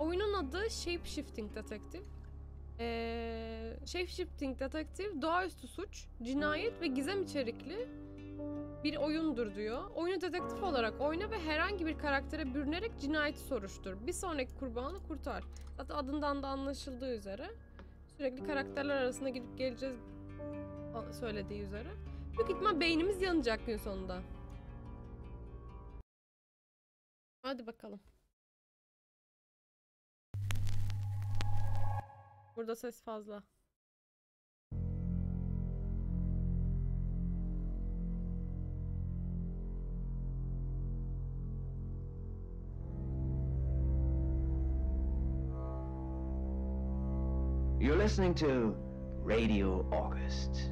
Oyunun adı Shapeshifting Detective. Shapeshifting Detective doğaüstü suç, cinayet ve gizem içerikli bir oyundur diyor. Oyunu dedektif olarak oyna ve herhangi bir karaktere bürünerek cinayeti soruştur. Bir sonraki kurbanı kurtar. Zaten adından da anlaşıldığı üzere sürekli karakterler arasında gidip geleceğiz söylediği üzere. Büyük ihtimal beynimiz yanacak gün sonunda. Hadi bakalım. Burada ses fazla. You're listening to Radio August.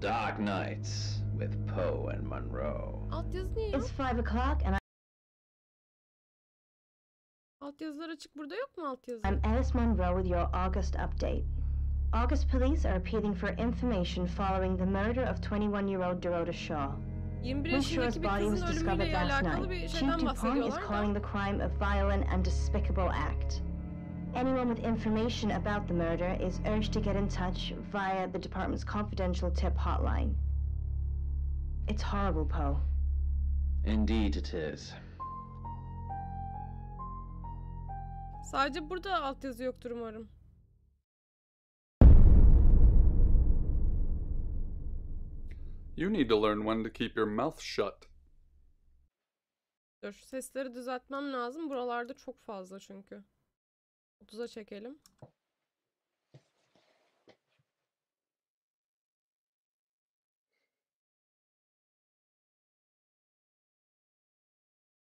Dark Nights with Poe and Monroe. Altyazı niye yok? It's 5 o'clock and Altyazılar açık. Burada yok mu altyazı? I'm Alice Monroe with your August update. August police are appealing for information following the murder of 21-year-old Dorota Shaw. 21 Miss Shaw's yaşındaki bir body was kızın discovered ölümüyle last alakalı night. bir Chief şeyden DuPont is bahsediyorlar calling da. the crime a violent and despicable act. Anyone with information about the murder is urged to get in touch via the department's confidential tip hotline. It's horrible, Poe. Indeed it is. Sadece burada altyazı yoktur umarım. You need to learn when to keep your mouth shut. Dur, sesleri düzeltmem lazım. Buralarda çok fazla çünkü. 30'a çekelim.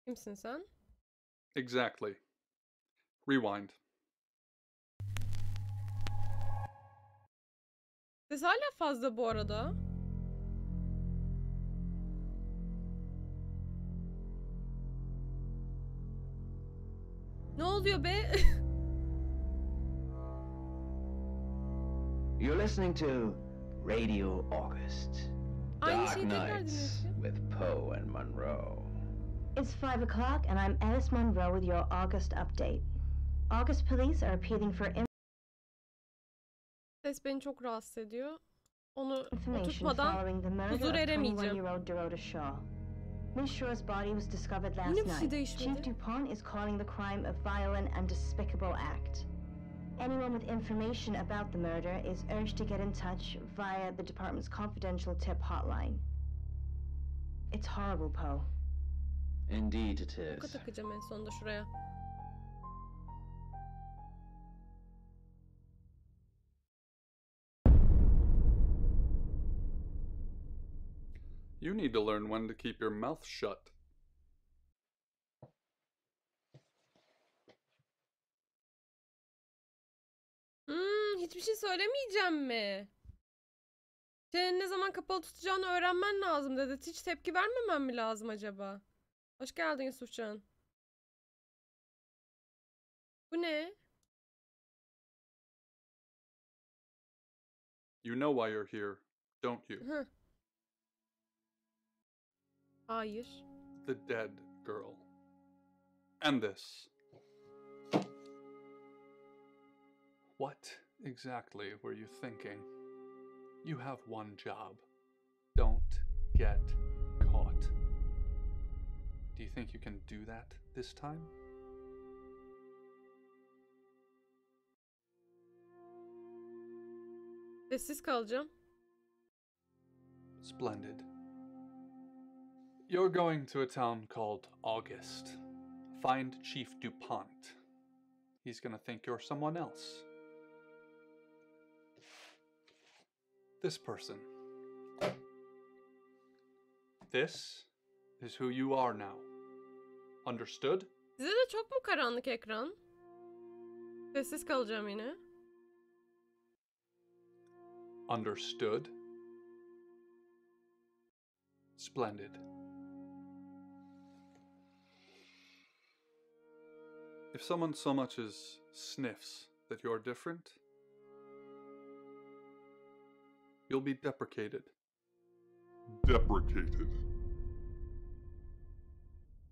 Kimsin sen? Exactly. Rewind. Ses hala fazla bu arada. Ne oluyor be? You're listening to Radio August. Aynı Dark şeyi tekrar Nights dinliyorsun. with Poe and Monroe. It's 5 o'clock and I'm Alice Monroe with your August update. August police are appealing for Ses beni çok rahatsız ediyor. Onu information oturtmadan following the murder huzur of eremeyeceğim. 21-year-old Dorota Shaw. Miss Shaw's body was discovered last Yine bir şey night. değişmedi. Chief DuPont is calling the crime a violent and despicable act. Anyone with information about the murder is urged to get in touch via the department's confidential tip hotline. It's horrible, Poe. Indeed it Toka is. takacağım en sonunda şuraya. You need to learn when to keep your mouth shut. Hiçbir şey söylemeyeceğim mi? Senin ne zaman kapalı tutacağını öğrenmen lazım dedi. Hiç tepki vermemem mi lazım acaba? Hoş geldin Yusufcan. Bu ne? You know why you're here, don't you? Hı. Hayır. The dead girl. And this. What exactly were you thinking? You have one job. Don't get caught. Do you think you can do that this time? Sessiz kalacağım. Splendid. You're going to a town called August. Find Chief DuPont. He's gonna think you're someone else. This person. This is who you are now. Understood? Size de çok mu karanlık ekran? Sessiz kalacağım yine. Understood? Splendid. If someone so much as sniffs that you're different, you'll be deprecated. Deprecated.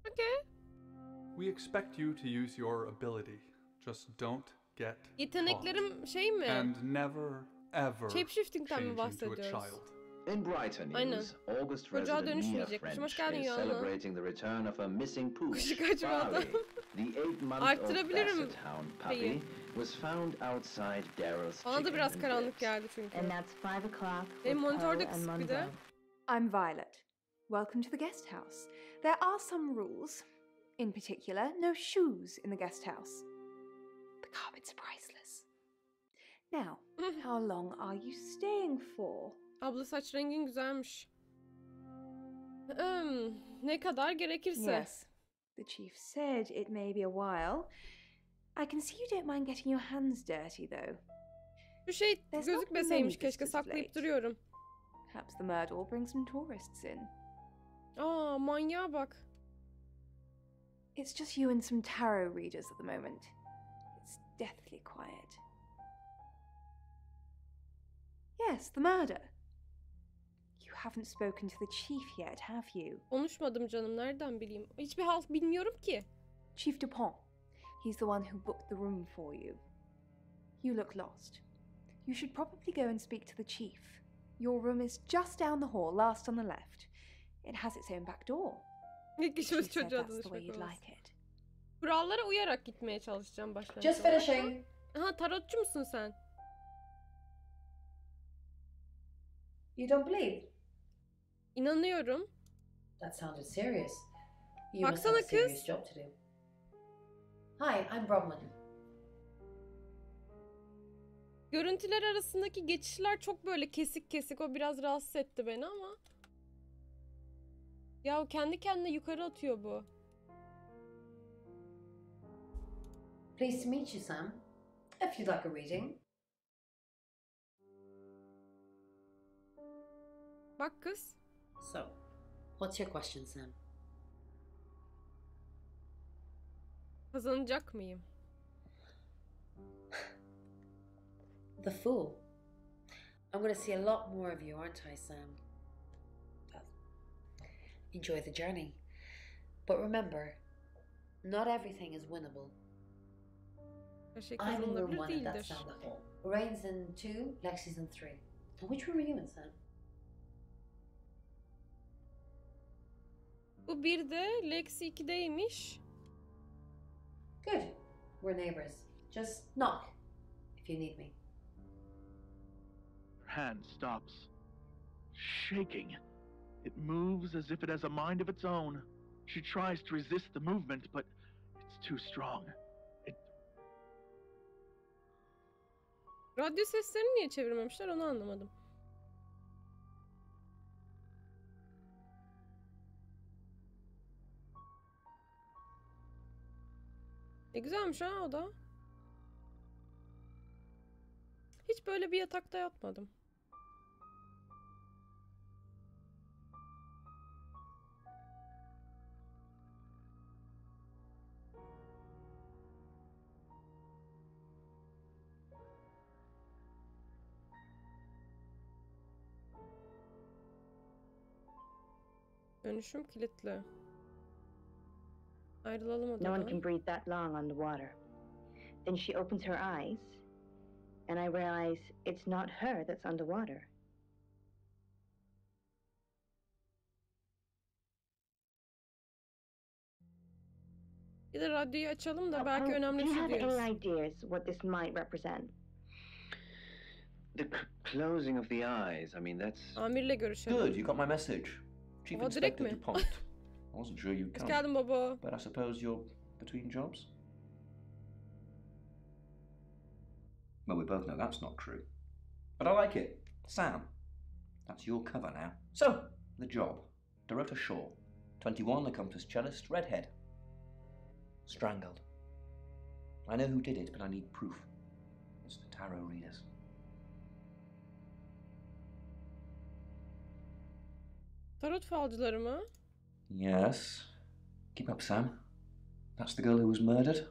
Okay. We expect you to use your ability Just don't get Yeteneklerim şey caught. mi? And never, ever Shapeshifting'den mi change into a bahsediyoruz? child. In brighter Aynen. news, August Çocuğa resident Mia dönüşmeyecekmişim. Hoş French geldin is Yohanna. celebrating the return of her missing pooch, Kuşu kaçmadı. Farley. The 8-month-old Arttırabilirim basset hound puppy şeyi. was found outside Daryl's Bana da chicken biraz and karanlık grits. geldi çünkü. And that's 5 o'clock Benim with monitör de Poe and kısık bir de. Monzo. I'm Violet. Welcome to the guest house. There are some rules. In particular, no shoes in the guest house. The carpets are priceless. Now, how long are you staying for? Abla saç rengin güzelmiş. Ne kadar gerekirse. Yes. The chief said it may be a while. I can see you don't mind getting your hands dirty, though. Şu şey There's not gözükmeseymiş many keşke, visitors saklayıp late. duruyorum. Perhaps the murder will bring some tourists in. Aa, manyağa bak. It's just you and some tarot readers at the moment. It's deathly quiet. Yes, the murder. You haven't spoken to the chief yet, have you? Konuşmadım canım, nereden bileyim? Hiçbir halt bilmiyorum ki. Chief Dupont. He's the one who booked the room for you. You look lost. You should probably go and speak to the chief. Your room is just down the hall, last on the left. It has its own back door. İlk She işimiz said çocuğa that's the way danışmak you'd olsun. like it. Kurallara uyarak gitmeye çalışacağım başlangıçta. Just finishing. Aha, tarotçu musun sen? You don't believe? İnanıyorum. That sounded serious. You must Baksana have a serious kız. job to do. Hi, I'm Bronwyn. Görüntüler arasındaki geçişler çok böyle kesik kesik. O biraz rahatsız etti beni ama. Ya kendi kendine yukarı atıyor bu. Pleased to meet you, Sam. If you'd like a reading. Bak kız. So, what's your question, Sam? Kazanacak mıyım? The Fool. I'm going to see a lot more of you, aren't I, Sam? Enjoy the journey. But remember, not everything is winnable. Her şey I'm in room kazanılabilir 1 and that's değildir. down the hall. Rain's in 2, Lexi's in 3. And which room are you in, Sam? Bu bir de Lexi 2'deymiş. Good. We're neighbors. Just knock if you need me. Her hand stops, shaking. It moves as if it has a mind of its own. She tries to resist the movement, but it's too strong. Radyo seslerini niye çevirmemişler onu anlamadım. Ne güzelmiş ha o da. Hiç böyle bir yatakta yatmadım. Dönüşüm kilitli. Ayrılalım No one odadan. can breathe that long underwater. Then she opens her eyes, and I realize it's not her that's underwater. Bir de radyoyu açalım da Oh, belki önemli do bir you şey have duyarız. any ideas what this might represent? The closing of the eyes, I mean, that's... Amirle görüşelim. Good, you got my message. Chief Oh, direkt Inspector mi? DuPont. I wasn't sure you'd Hoş come, geldin baba. but I suppose you're between jobs? Well, we both know that's not true. But I like it. Sam, that's your cover now. So, the job. Dorota Shaw, 21, accomplished cellist, redhead. Strangled. I know who did it, but I need proof. It's the tarot readers. Tarot falcıları mı? Yes. Keep up, Sam. That's the girl who was murdered.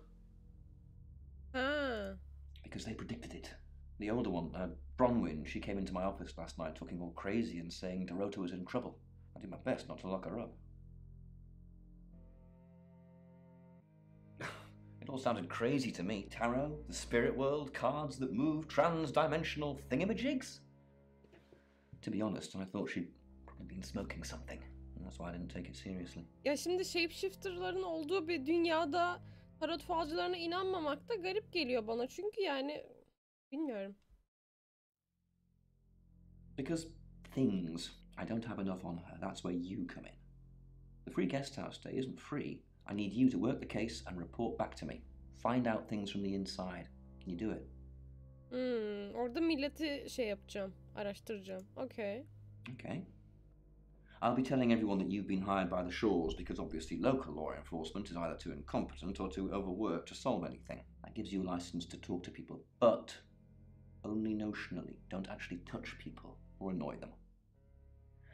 Ha. Because they predicted it. The older one, Bronwyn, she came into my office last night talking all crazy and saying Dorota was in trouble. I did my best not to lock her up. It all sounded crazy to me. Tarot, the spirit world, cards that move, trans-dimensional thingamajigs. To be honest, I thought she'd probably been smoking something. And that's why I didn't take it seriously. Ya şimdi shapeshifter'ların olduğu bir dünyada tarot falcılarına inanmamak da garip geliyor bana. Çünkü yani bilmiyorum. Because things, I don't have enough on her. That's where you come in. The free guest house day isn't free. I need you to work the case and report back to me. Find out things from the inside. Can you do it? Orada milleti şey yapacağım. Araştıracağım. Okay. Okay. I'll be telling everyone that you've been hired by the Shaws because obviously local law enforcement is either too incompetent or too overworked to solve anything. That gives you a license to talk to people, but only notionally. Don't actually touch people or annoy them.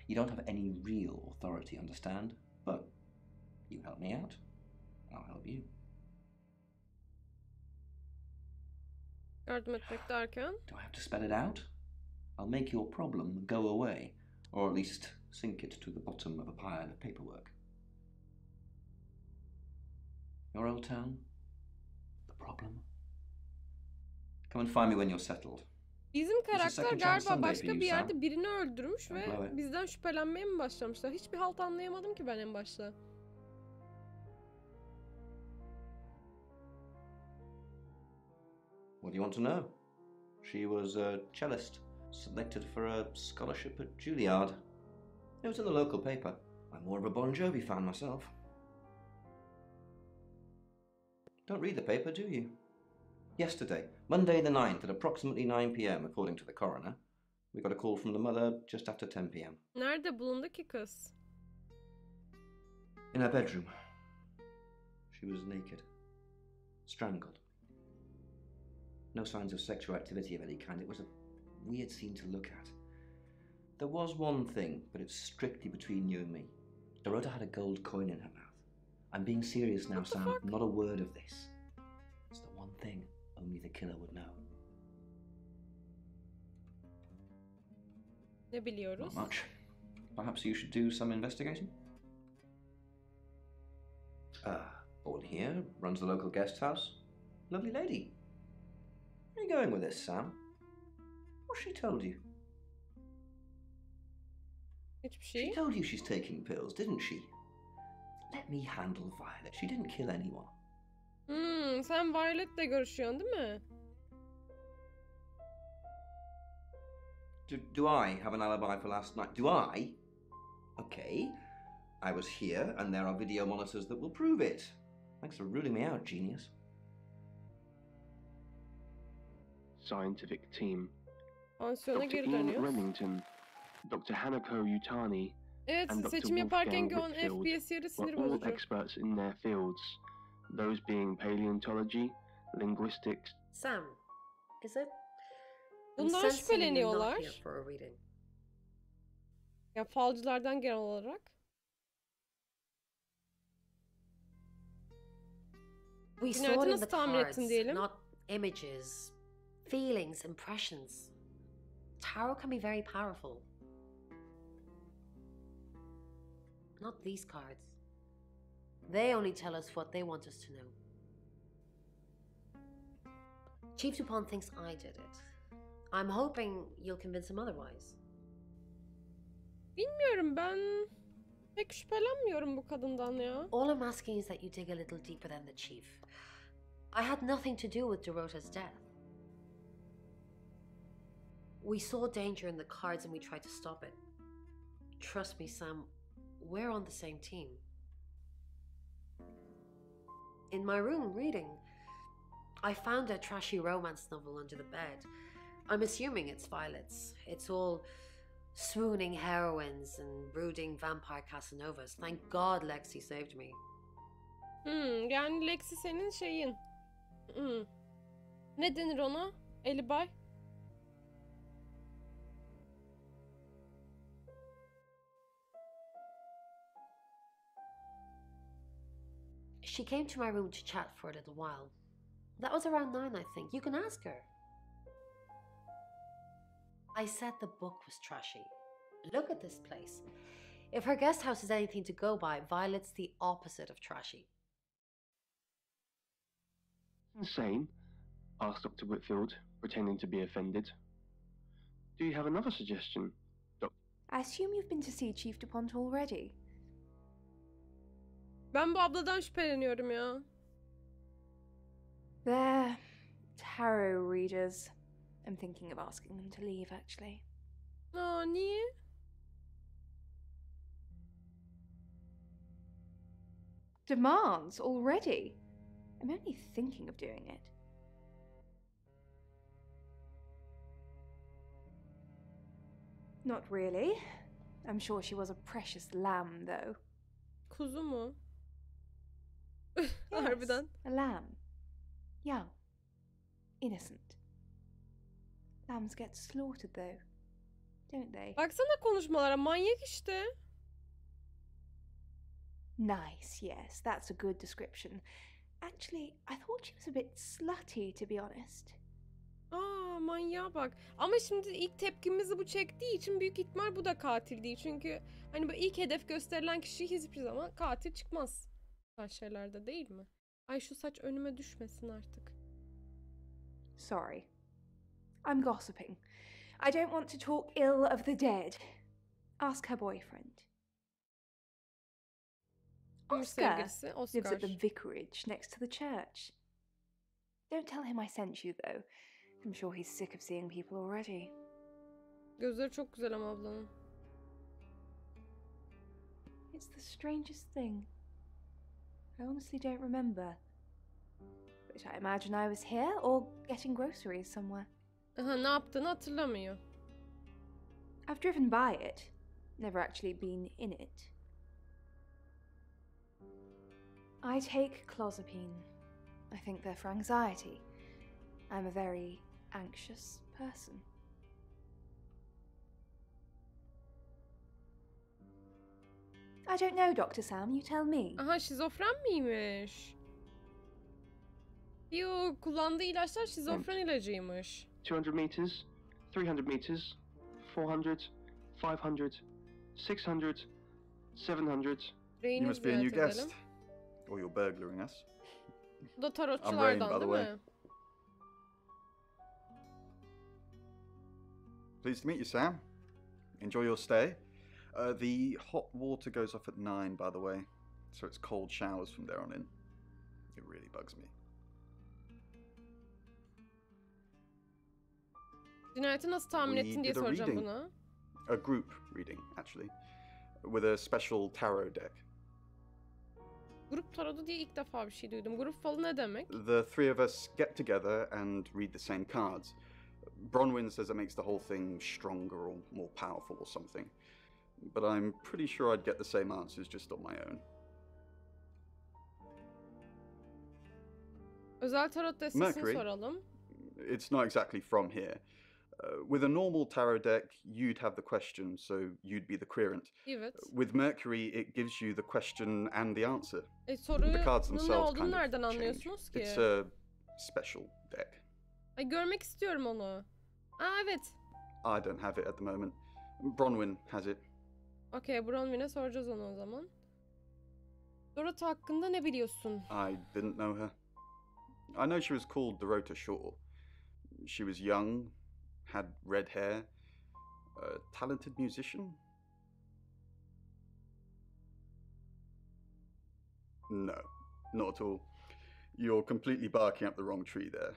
You don't have any real authority, understand? But you help me out, I'll help you. Yardım etmek derken? Do I have to spell it out? I'll make your problem go away, or at least sink it to the bottom of a pile of paperwork. Your old town? The problem? Come and find me when you're settled. Bizim karakter second chance galiba Sunday başka for you, bir yerde Sam. birini öldürmüş Don't ve blow it. bizden şüphelenmeye mi başlamışlar? Hiçbir halt anlayamadım ki ben en başta. What do you want to know? She was a cellist, selected for a scholarship at Juilliard. It was in the local paper. I'm more of a Bon Jovi fan myself. Don't read the paper, do you? Yesterday, Monday the 9th at approximately 9 p.m, according to the coroner, we got a call from the mother just after 10 p.m. Nerede bulundu ki kız? In her bedroom. She was naked. Strangled. No signs of sexual activity of any kind. It was a weird scene to look at. There was one thing, but it's strictly between you and me. Dorota had a gold coin in her mouth. I'm being serious now, Sam. fuck? Not a word of this. It's the one thing only the killer would know. Ne biliyoruz? Not much. Perhaps you should do some investigating? Born here, runs the local guest house. Lovely lady. Where are you going with this, Sam? What's she told you? Hiçbir She şey. told you she's taking pills, didn't she? Let me handle Violet. She didn't kill anyone. Sen Violet'le görüşüyorsun değil mi? Do I have an alibi for last night? Do I? Okay. I was here, and there are video monitors that will prove it. Thanks for ruling me out, genius. Scientific team. Pansiyona Dr. geri Ian dönüyoruz. Remington, Dr. Hanako Yutani, Evet, and Dr. seçim yaparken Wolfgang ki onun Whitfield FPS yeri were sinir all bozucu. experts in their fields, those being paleontology, linguistics. Sam, is it? I'm Bundan sensing you're not şüpheleniyorlar. here for a reading. Ya falcılardan genel olarak. We saw Cinayeti it in nasıl the tahmin cards, ettin diyelim? not images, feelings, impressions. Tarot can be very powerful. Not these cards. They only tell us what they want us to know. Chief Dupont thinks I did it. I'm hoping you'll convince him otherwise. Bilmiyorum, ben pek şüphelenmiyorum bu kadından ya. All I'm asking is that you dig a little deeper than the chief. I had nothing to do with Dorota's death. We saw danger in the cards and we tried to stop it. Trust me, Sam, we're on the same team. In my room reading, I found a trashy romance novel under the bed. I'm assuming it's Violet's. It's all swooning heroines and brooding vampire Casanovas. Thank God Lexi saved me. Yani Lexi senin şeyin. Ne denir ona? Alibi? She came to my room to chat for a little while. That was around 9, I think. You can ask her. I said the book was trashy. Look at this place. If her guest house is anything to go by, Violet's the opposite of trashy. Insane? Asked Dr. Whitfield, pretending to be offended. Do you have another suggestion, Doc? I assume you've been to see Chief DuPont already. Ben bu abladan şüpheleniyorum ya. They're tarot readers. I'm thinking of asking them to leave, actually. Aa, niye? Demands already? I'm only thinking of doing it. Not really. I'm sure she was a precious lamb, though. Kuzu mu? Yes, Harbiden. a lamb. Young. Innocent. Lambs get slaughtered, though, don't they? Baksana konuşmalara, manyak işte. Nice, yes, that's a good description. Actually, I thought she was a bit slutty, to be honest. Aa, manyağa bak. Ama şimdi ilk tepkimizi bu çektiği için büyük ihtimal bu da katil değil. Çünkü hani bu ilk hedef gösterilen kişi hiçbir zaman katil çıkmaz. Bu şeylerde değil mi? Ay şu saç önüme düşmesin artık. Sorry. I'm gossiping. I don't want to talk ill of the dead. Ask her boyfriend. Kimin Oscar sevgilisi? lives Oscar. at the vicarage next to the church. Don't tell him I sent you, though. I'm sure he's sick of seeing people already. Gözleri çok güzel ama ablanın. It's the strangest thing. I honestly don't remember. But I imagine I was here or getting groceries somewhere. Aha, ne yaptığını hatırlamıyor. I've driven by it, never actually been in it. I take clozapine. I think they're for anxiety. I'm a very anxious person. I don't know, Dr. Sam, you tell me. Aha, şizofren miymiş? Yo, kullandığı ilaçlar şizofren ilacıymış. 200 meters, 300 meters, 400, 500, 600, 700. Reyni You must be a new ziyaret edelim. guest. Or you're burglaring us. Bu da I'm Rain, tarotçulardan by the değil way. mi? Pleased to meet you, Sam. Enjoy your stay. The hot water goes off at 9, by the way. So it's cold showers from there on in. It really bugs me. Cinayeti nasıl tahmin We ettin diye did a soracağım reading. buna. A group reading, actually. With a special tarot deck. Grup tarotu diye ilk defa bir şey duydum. Grup falı ne demek? The three of us get together and read the same cards. Bronwyn says it makes the whole thing stronger or more powerful or something. But I'm pretty sure I'd get the same answers just on my own. Özel tarot destesini Mercury. soralım. It's not exactly from here. With a normal tarot deck, you'd have the question, so you'd be the querent. Evet. With Mercury, it gives you the question and the answer. The cards Sorunun ne themselves olduğunu kind of nereden change. anlıyorsunuz ki? It's a special deck. Ay, görmek istiyorum onu. Aa, evet. I don't have it at the moment. Bronwyn has it. Okey, Bronwyn'e soracağız onu o zaman. Dorothy hakkında ne biliyorsun? I didn't know her. I know she was called Dorota Shaw. She was young, had red hair, a talented musician. No, not at all. You're completely barking up the wrong tree there.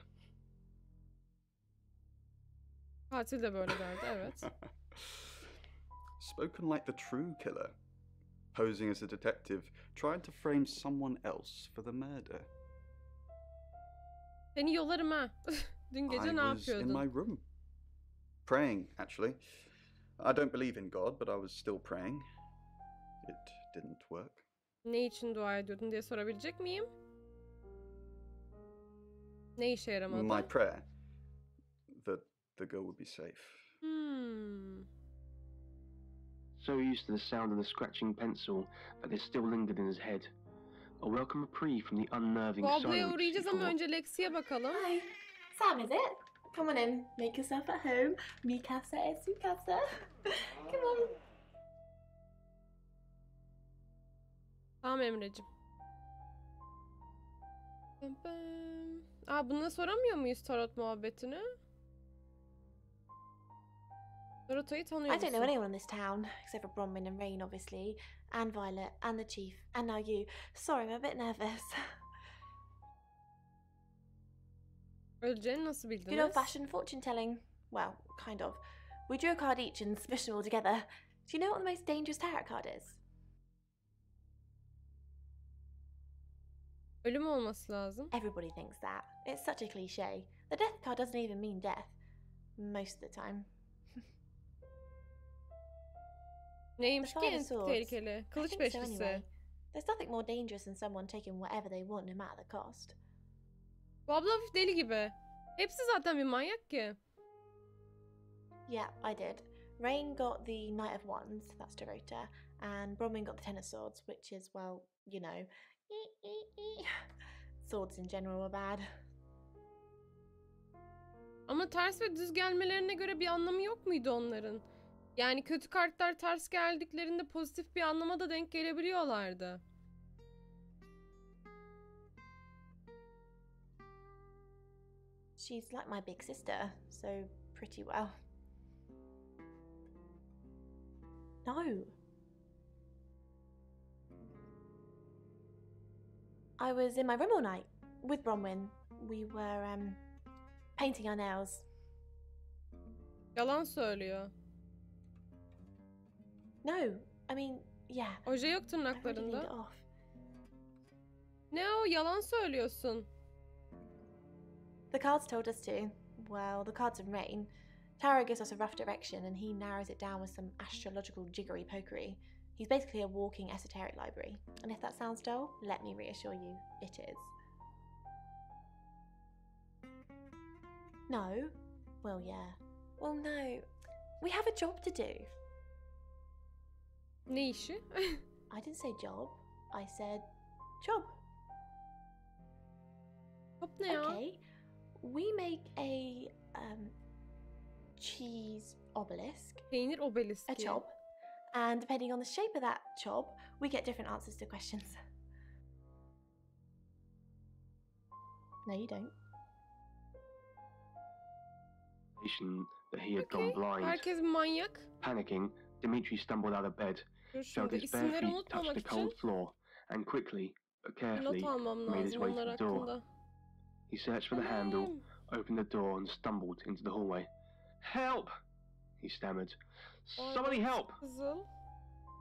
Katil de böyle derdi, evet. Spoken like the true killer, posing as a detective, trying to frame someone else for the murder. Seni yolarım ha. Dün gece I ne was in yapıyordun? my room. Praying, actually. I don't believe in God, but I was still praying. It didn't work. Ne için dua ediyordun diye sorabilecek miyim? Ne işe yaramadı? My prayer that the girl would be safe. So used to the sound of the scratching pencil that it still lingered in his head. A welcome reprieve from the unnerving Bu ablaya silence uğrayacağız he ama thought. önce Lexi'ye bakalım. Hi, Sam, is it? Come on in, make yourself at home. Mi casa es su casa. Come on. Tamam Emre'cim. Pam pam. Buna soramıyor muyuz tarot muhabbetini? Tarot'u tanıyor I don't know musun? anyone in this town, except for Bronwyn and Rain, obviously, and Violet, and the Chief, and now you. Sorry, I'm a bit nervous. Öleceğini nasıl Good bildiniz? old-fashioned fortune telling. Well, kind of. We drew a card each and smushed them all together. Do you know what the most dangerous tarot card is? Ölüm olması lazım. Everybody thinks that. It's such a cliche. The death card doesn't even mean death. Most of the time. Neymiş The ki Five en of Swords. tehlikeli? I Kılıç think so beşlisi. anyway. There's nothing more dangerous than someone taking whatever they want, no matter the cost. Bu abla hafif deli gibi. Hepsi zaten bir manyak ki. Yeah, I did. Rain got the Knight of Wands, that's Dorota, and Bronwyn got the Ten of Swords, which is, well, you know, swords in general are bad. Ama ters ve düz gelmelerine göre bir anlamı yok muydu onların? Yani kötü kartlar ters geldiklerinde pozitif bir anlama da denk gelebiliyorlardı. She's like my big sister, so pretty well. No. I was in my room all night with Bronwyn. We were painting our nails. Yalan söylüyor. No, I mean, yeah. Oje yok I really need it tırnaklarında. off. Ne o? Yalan söylüyorsun. The cards told us to. Well, the cards in Rain. Tarot gives us a rough direction and he narrows it down with some astrological jiggery pokery. He's basically a walking esoteric library. And if that sounds dull, let me reassure you, it is. No? Well, yeah. Well, no. We have a job to do. Ne işi? I didn't say job. I said job. Hop ne ya? Okay. We make a cheese obelisk, Peynir obeliski. a chop, and depending on the shape of that chop, we get different answers to questions. No, you don't. That he had gone blind. Herkes manyak. Panicking, Dimitri stumbled out of bed, Dur felt şimdi his bare isimleri feet touch unutmamak the için cold floor, and quickly, but bir carefully, not almam made his lazım way onlar to the door. hakkında. He searched for the handle, Annem. opened the door, and stumbled into the hallway. "Help!" he stammered. Ay, "Somebody bak, help!" Kızıl.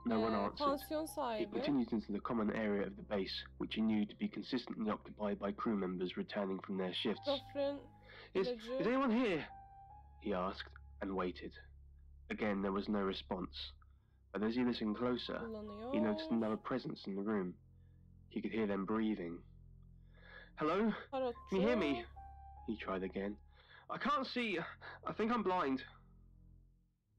No one answered. Pansiyon He sahibi. continued into the common area of the base, which he knew to be consistently occupied by crew members returning from their shifts. Şoförün Is ilacı. anyone here? He asked, and waited. Again, there was no response. But as he listened closer, he noticed Kullanıyor. another presence in the room. He could hear them breathing. "Hello? Tarotçu. Can you hear me?" He tried again. "I can't see. I think I'm blind."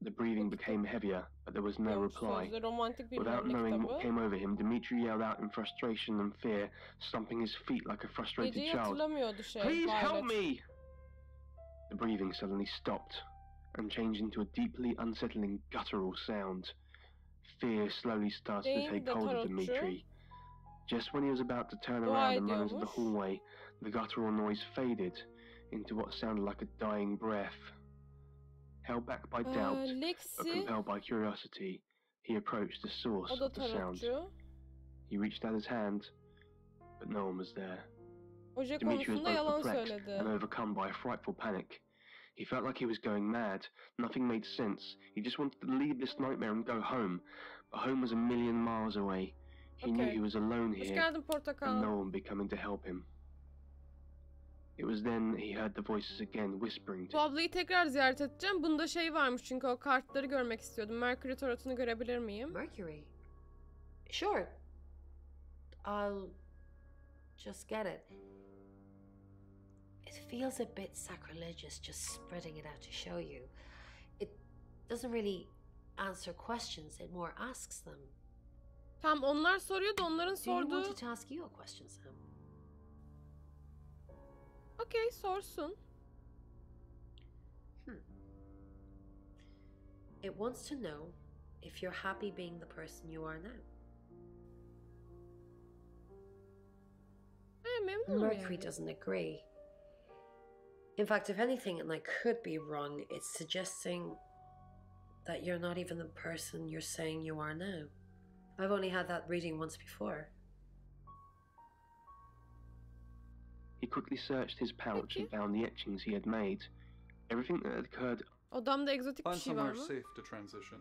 The breathing became heavier, but there was no Yok, reply. sözde romantik bir Without anne knowing what kitabı. came over him, Dimitri yelled out in frustration and fear, stomping his feet like a frustrated Geceyi child. hatırlamıyordu "Please help Violet. me!" The breathing suddenly stopped and changed into a deeply unsettling guttural sound. Fear slowly started to Jane take de hold of tarotçu. Dimitri. Just when he was about to turn Dua around and run into the ediyormuş. hallway, the guttural noise faded into what sounded like a dying breath. Held back by doubt, but Lexi. compelled by curiosity, he approached the source O da of the sound. tarotçu. He reached out his hand, but no one was there. Oje Dimitri was konusunda both yalan perplexed and söyledi. overcome by a frightful panic. He felt like he was going mad. Nothing made sense. He just wanted to leave this nightmare and go home. But home was a million miles away. He knew Okay. he was alone Hoş here, geldin and portakal. no one would be coming to help him. It was then he heard the voices again whispering Bu to ablayı tekrar ziyaret edeceğim. Bunda şey varmış çünkü o kartları görmek istiyordum. Mercury tarotunu görebilir miyim? Mercury? Sure. I'll just get it. It feels a bit sacrilegious just spreading it out to show you. It doesn't really answer questions, it more asks them. Tam onlar soruyor da onların Do you want sorduğu... it to ask you a question, Sam? Okey, sorsun. It wants to know if you're happy being the person you are now. Memnunum Mercury yani. doesn't agree. In fact, if anything, and I could be wrong, it's suggesting that you're not even the person you're saying you are now. I've only had that reading once before. He quickly searched his pouch and found the etchings he had made. Everything that had occurred. Odamda egzotik bir Find şey var somewhere mı? safe to transition.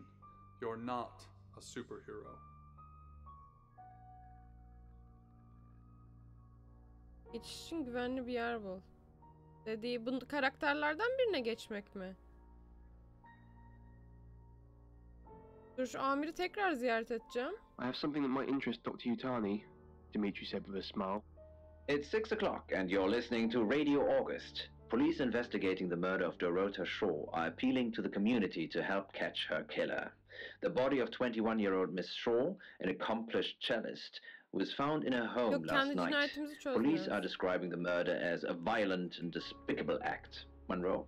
You're not a superhero. Geçiş için güvenli bir yer bul. Dediği bu karakterlerden birine geçmek mi? Dur şu amiri tekrar ziyaret edeceğim. I have something that might interest Dr. Yutani, Dimitri said with a smile. It's 6 o'clock, and you're listening to Radio August. Police investigating the murder of Dorota Shaw are appealing to the community to help catch her killer. The body of 21-year-old Miss Shaw, an accomplished cellist, was found in her home Yok, last kendi night. cinayetimizi Police çözmüyoruz. are describing the murder as a violent and despicable act. Monroe.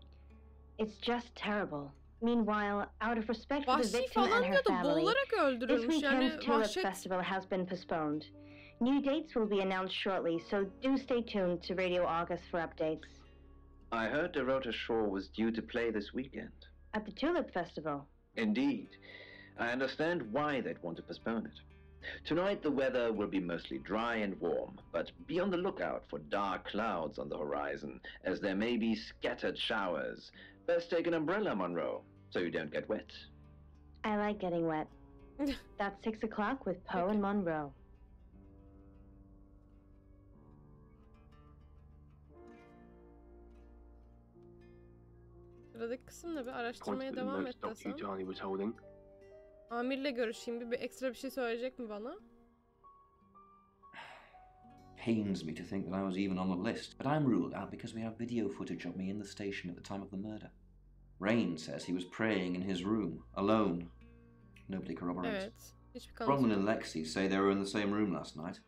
It's just terrible. Meanwhile, out of respect for the Vahşi victim and falan her diyordu, family, boğularak this öldürülmüş. Yani weekend's Tulip vahşet. Festival has been postponed. New dates will be announced shortly, so do stay tuned to Radio August for updates. I heard Dorota Shaw was due to play this weekend. At the Tulip Festival. Indeed. I understand why they'd want to postpone it. Tonight the weather will be mostly dry and warm, but be on the lookout for dark clouds on the horizon, as there may be scattered showers. Best take an umbrella, Monroe, so you don't get wet. I like getting wet. That's 6 o'clock with Poe and Monroe. Sıradaki kısım ne be? Pointed Araştırmaya at the devam notes et Dr. desem. Yutani was holding. Amirle görüşeyim. Bir ekstra bir şey söyleyecek mi bana? Pains me to think that I was even on the list, but I'm ruled out because we have video footage of me in the station at the time of the murder. Rain says he was praying in his room, alone. Nobody corroborates. Evet. Hiçbir kanıtı Bronwyn yok. and Lexi say they were in the same room last night.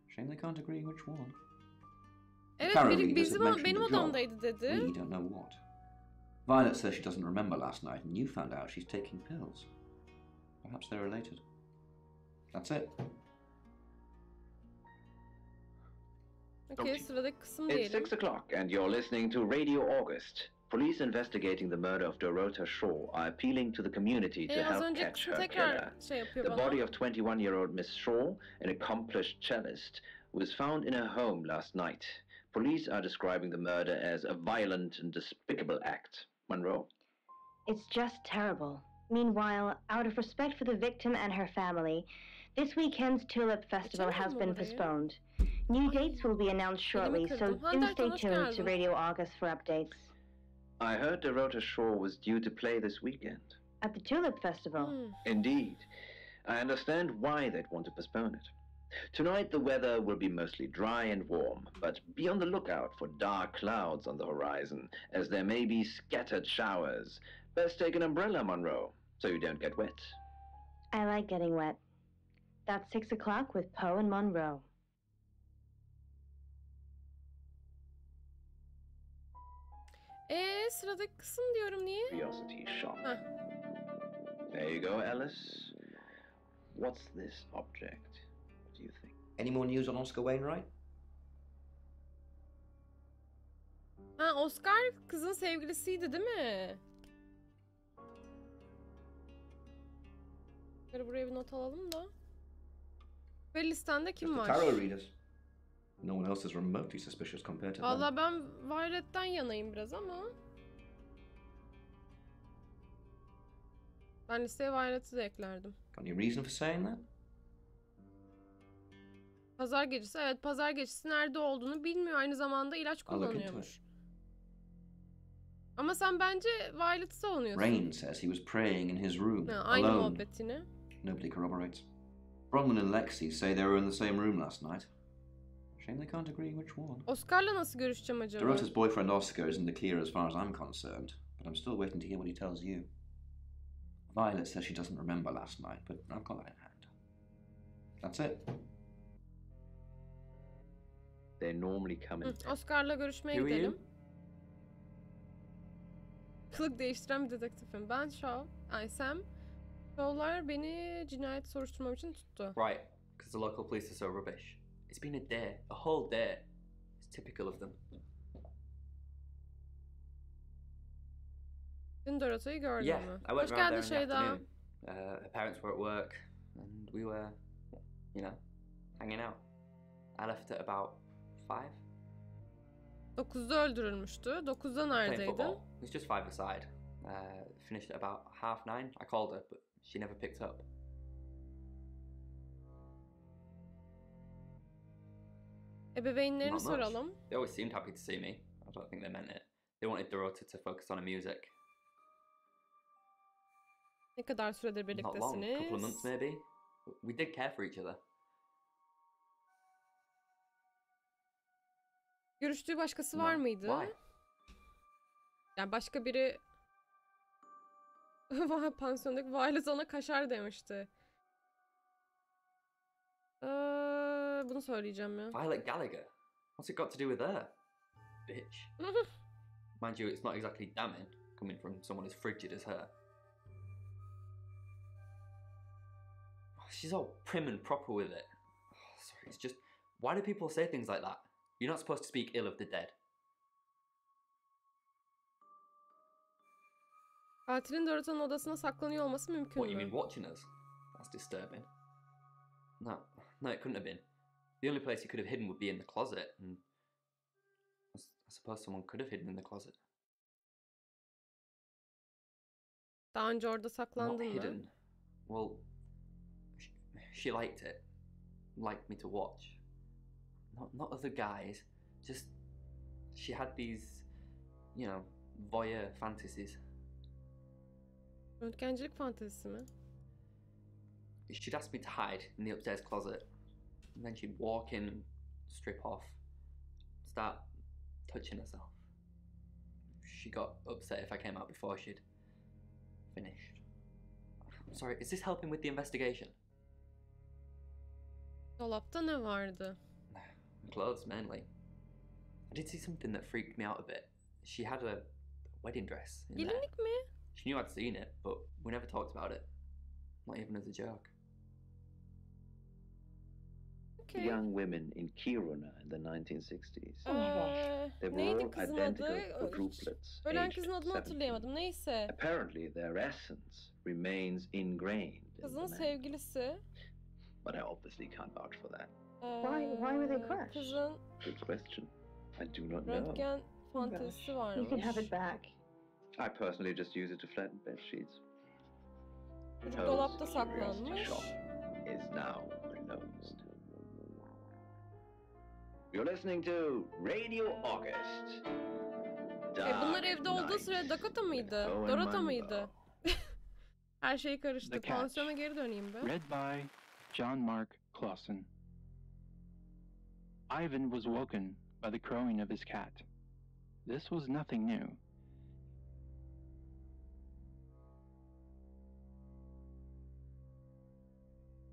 Shame they can't agree which one. Evet, Tarot biri readers have mentioned benim the job. odamdaydı dedi. We don't know what. Violet says she doesn't remember last night, and you found out she's taking pills. Perhaps they're related. That's it. Okay, sıradaki kısım It's diyelim. 6 o'clock, and you're listening to Radio August. Police investigating the murder of Dorota Shaw are appealing to the community to Az help önceki catch kısım her tekrar killer. şey yapıyor The bana. body of 21-year-old Miss Shaw, an accomplished cellist, was found in her home last night. Police are describing the murder as a violent and despicable act. Monroe. It's just terrible. Meanwhile, out of respect for the victim and her family, this weekend's Tulip Festival has been postponed. New dates will be announced shortly, so kırdım. do Hande, stay hoş tuned to geldin. Radio August for updates. I heard Dorota Shaw was due to play this weekend. At the Tulip Festival. Indeed. I understand why they'd want to postpone it. Tonight the weather will be mostly dry and warm, but be on the lookout for dark clouds on the horizon, as there may be scattered showers. Best take an umbrella, Monroe, so you don't get wet. I like getting wet. That's 6 o'clock with Poe and Monroe. Sıradaki kısım diyorum niye? Curiosity shop. Heh. There you go, Alice. What's this object? What do you think? Any more news on Oscar Wainwright? Ha, Oscar kızın sevgilisiydi değil mi? Buraya bir not alalım da. Ve listende kim Just the var? tarot readers. No one else is remotely suspicious compared to them. Valla ben Violet'ten yanayım biraz ama. Ben listeye Violet'i de eklerdim. Got any reason for saying that? Pazar gecesi. Evet, pazar gecesi nerede olduğunu bilmiyor. Aynı zamanda ilaç I'll look into kullanıyormuş. Ama sen bence Violet'i savunuyorsun. Rain says he was praying in his room, Ha, aynı alone. muhabbetini. Nobody corroborates. Bronwyn and Lexi say they were in the same room last night. Shame they can't agree which one. Oscar'la nasıl görüşeceğim acaba? Dorota's boyfriend Oscar is in the clear as far as I'm concerned, but I'm still waiting to hear what he tells you. Violet says she doesn't remember last night, but I've got that in hand. That's it. They normally come in. Oscar'la görüşmeye Who are gidelim. you? Kılık değiştiren bir dedektifim. Ben Shaw. Sam. Shaw'lar beni cinayet soruşturmam için tuttu. Right, because the local police are so rubbish. It's been a day, a whole day. It's typical of them. Dün Dorota'yı gördün Yeah, mü? I went Hoş round geldin there in the Şeyda. afternoon. Her parents were at work, and we were, hanging out. I left at about 5. 9'da öldürülmüştü. 9'da Playing neredeydin? football. It was just 5 aside. Finished at about 9:30. I called her, but she never picked up. Ebeveynlerini Not much. soralım. They always seemed happy to see me. I don't think they meant it. They wanted Dorota to focus on her music. Ne kadar süredir Not long, a couple of months birliktesiniz? maybe. We did care for each other. Görüştüğü başkası No. var mıydı? Why? Yani başka biri pansiyondaki Violet ona kaşar demişti. Bunu söyleyeceğim ya. Violet Gallagher? What's it got to do with her? Bitch. Mind you, it's not exactly damning, coming from someone as frigid as her. She's all prim and proper with it. Sorry, it's just... Why do people say things like that? You're not supposed to speak ill of the dead. Katilin Dorota'nın odasına saklanıyor olması mümkün What, you mean mü? watching us? That's disturbing. No, it couldn't have been. The only place he could have hidden would be in the closet, and I suppose someone could have hidden in the closet. Daha önce orada Not saklandın mı? hidden. Well, she liked it. Liked me to watch. Not other guys. Just she had these, voyeur fantasies. Röntgencilik fantezisi mi? She'd ask me to hide in the upstairs closet, and then she'd walk in and strip off, start touching herself. She got upset if I came out before she'd finished. I'm sorry, is this helping with the investigation? Dolapta ne vardı? Clothes, mainly. I did see something that freaked me out a bit. She had a wedding dress in there. Gelinlik mi? She knew I'd seen it, but we never talked about it. Not even as a joke. Okay. Young women in Kiruna in the 1960s. They were Neydi all kızın identical adı? quadruplets, Ölen aged kızın adını 17. hatırlayamadım. Neyse. Apparently, their essence remains ingrained in the Kızın man. sevgilisi. But I obviously can't vouch for that. Why were they crushed? Kızın Good question. I do not know. röntgen fantezisi You varmış. can have it back. I personally just use it to flatten bed sheets. Çocuk Poe's dolapta curiosity saklanmış. shop is now closed. You're listening to Radio August. Bunlar Dark evde olduğu Night sırada Dakota mıydı? with Owen Dorota Munro. mıydı? Her şey karıştı. The Cat. Pansiyona geri döneyim be. Read by John Mark Clausen. Ivan was woken by the crowing of his cat. This was nothing new.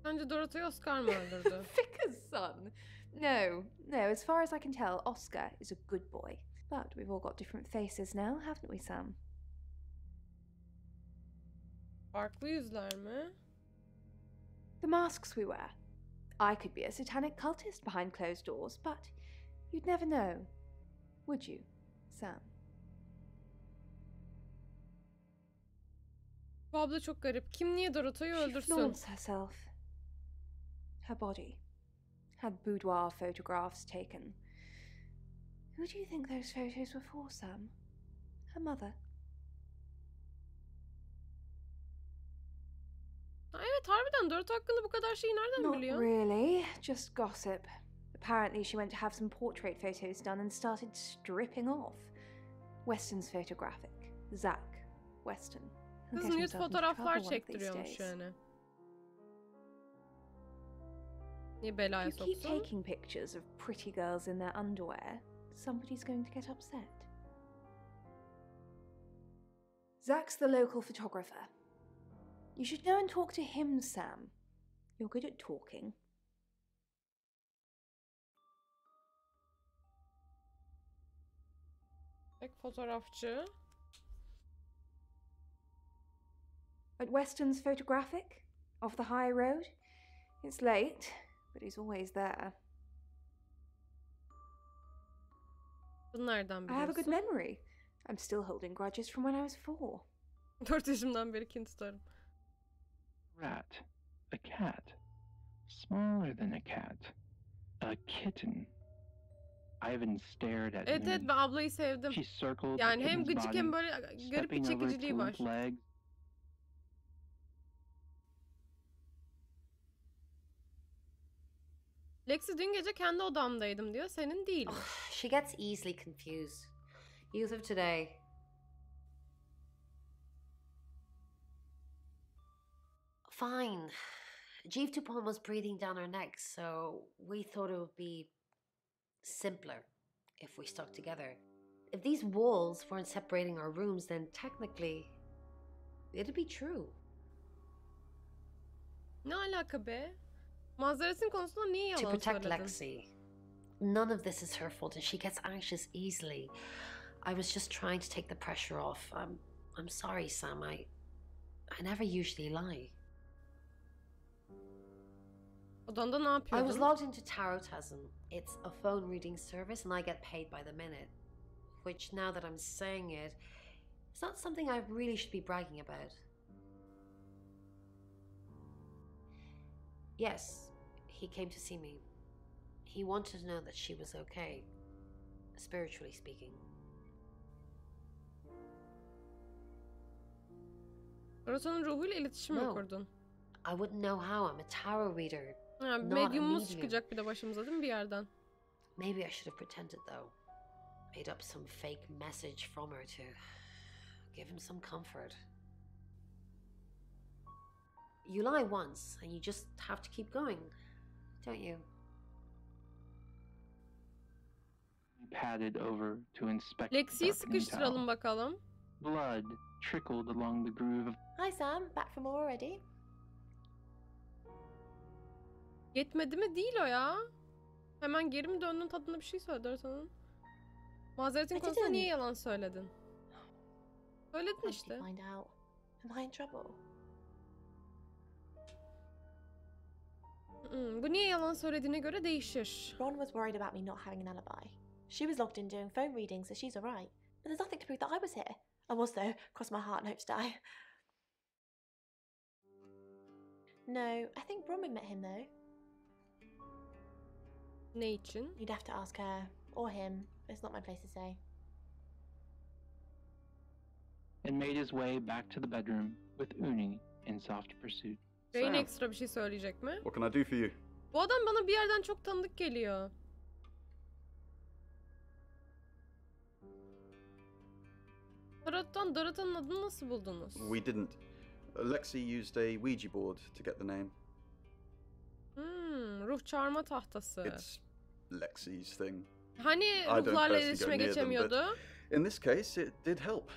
Sence Dorota'yı Oscar mı öldürdü? Vicar's son. No, as far as I can tell, Oscar is a good boy. But we've all got different faces now, haven't we, Sam? Farklı yüzler mi? The masks we wear. I could be a satanic cultist behind closed doors, but you'd never know, would you, Sam? Bu abla çok garip. Kim niye Dorota'yı She öldürsün? flaunts herself. Her body. Had boudoir photographs taken. Who do you think those photos were for, Sam? Her mother? Evet, harbiden Dorota hakkında bu kadar şeyi nereden Not biliyor? really, just gossip. Apparently she went to have some portrait photos done and started stripping off. Weston's photographic. Zach Weston. He'll Kız get nude himself into fotoğraflar trouble one of these çektiriyormuş days. yani. Niye belaya If you keep soksun? taking pictures of pretty girls in their underwear, somebody's going to get upset. Zach's the local photographer. You should go and talk to him, Sam. You're good at talking. Tek fotoğrafçı. At Weston's photographic, off the high road. It's late, but he's always there. Bunu nereden I have a good biliyorsun? memory. I'm still holding grudges from when I was 4. 4 yaşımdan beri kin tutarım. Rat. A cat. Smaller than a cat. A kitten. Ivan stared at Evet evet, Uni. ben ablayı sevdim. She circled the Yani hem kitten's gıcık body, hem böyle garip bir stepping over its çekiciliği var. limp legs. Lexi dün gece kendi odamdaydım diyor. Senin değilim. She gets easily confused. Youth of today. Fine. Jeeve Dupont was breathing down her neck, so we thought it would be simpler if we stuck together. If these walls weren't separating our rooms, then technically it'd be true. Ne alaka be? Mazeretin konusunda niye To yalan protect söyledin? Lexi. None of this is her fault, and she gets anxious easily. I was just trying to take the pressure off. I'm sorry, Sam. I never usually lie. Odanda ne I yapıyordun? was logged into Tarotasm. It's a phone reading service, and I get paid by the minute. Which, now that I'm saying it, it's not something I really should be bragging about. Yes, he came to see me. He wanted to know that she was okay, spiritually speaking. Rota'nın ruhuyla iletişim mi No. kurdun? I wouldn't know how. I'm a tarot reader. Ha, Not a medyumumuz medium. çıkacak bir de başımıza değil mi bir yerden? Maybe I should have pretended, though. Made up some fake message from her to give him some comfort. You lie once, and you just have to keep going, don't you? Padded over to inspect Lexi'yi the darkening sıkıştıralım towel. bakalım. Blood trickled along the groove of Hi, Sam. Back for more already? Yetmedi mi? Değil o ya. Hemen geri mi döndün tadında bir şey söyledi Rota'nın. Mazeretin I konusunda niye didn't. yalan söyledin? Söyledin How did işte. you find out? Am I in trouble? Bu niye yalan söylediğine göre değişir. Ron was worried about me not having an alibi. She was logged in doing phone readings, so she's alright. But there's nothing to prove that I was here. I was, though. Cross my heart and hope to die. No, I think Bronwyn met him, though. Ne için? You'd have to ask her. Or him. It's not my place to say. and made his way back to the bedroom with Uni in soft pursuit. Rain Sam. ekstra bir şey söyleyecek mi? What can I do for you? Bu adam bana bir yerden çok tanıdık geliyor. Tarot'tan Dorota'nın adını nasıl buldunuz? We didn't. Lexi used a Ouija board to get the name. Ruh çağırma tahtası. It's Lexi's thing. Hani don't ruhlarla personally iletişime go near them, geçemiyordu? In this case, it did help.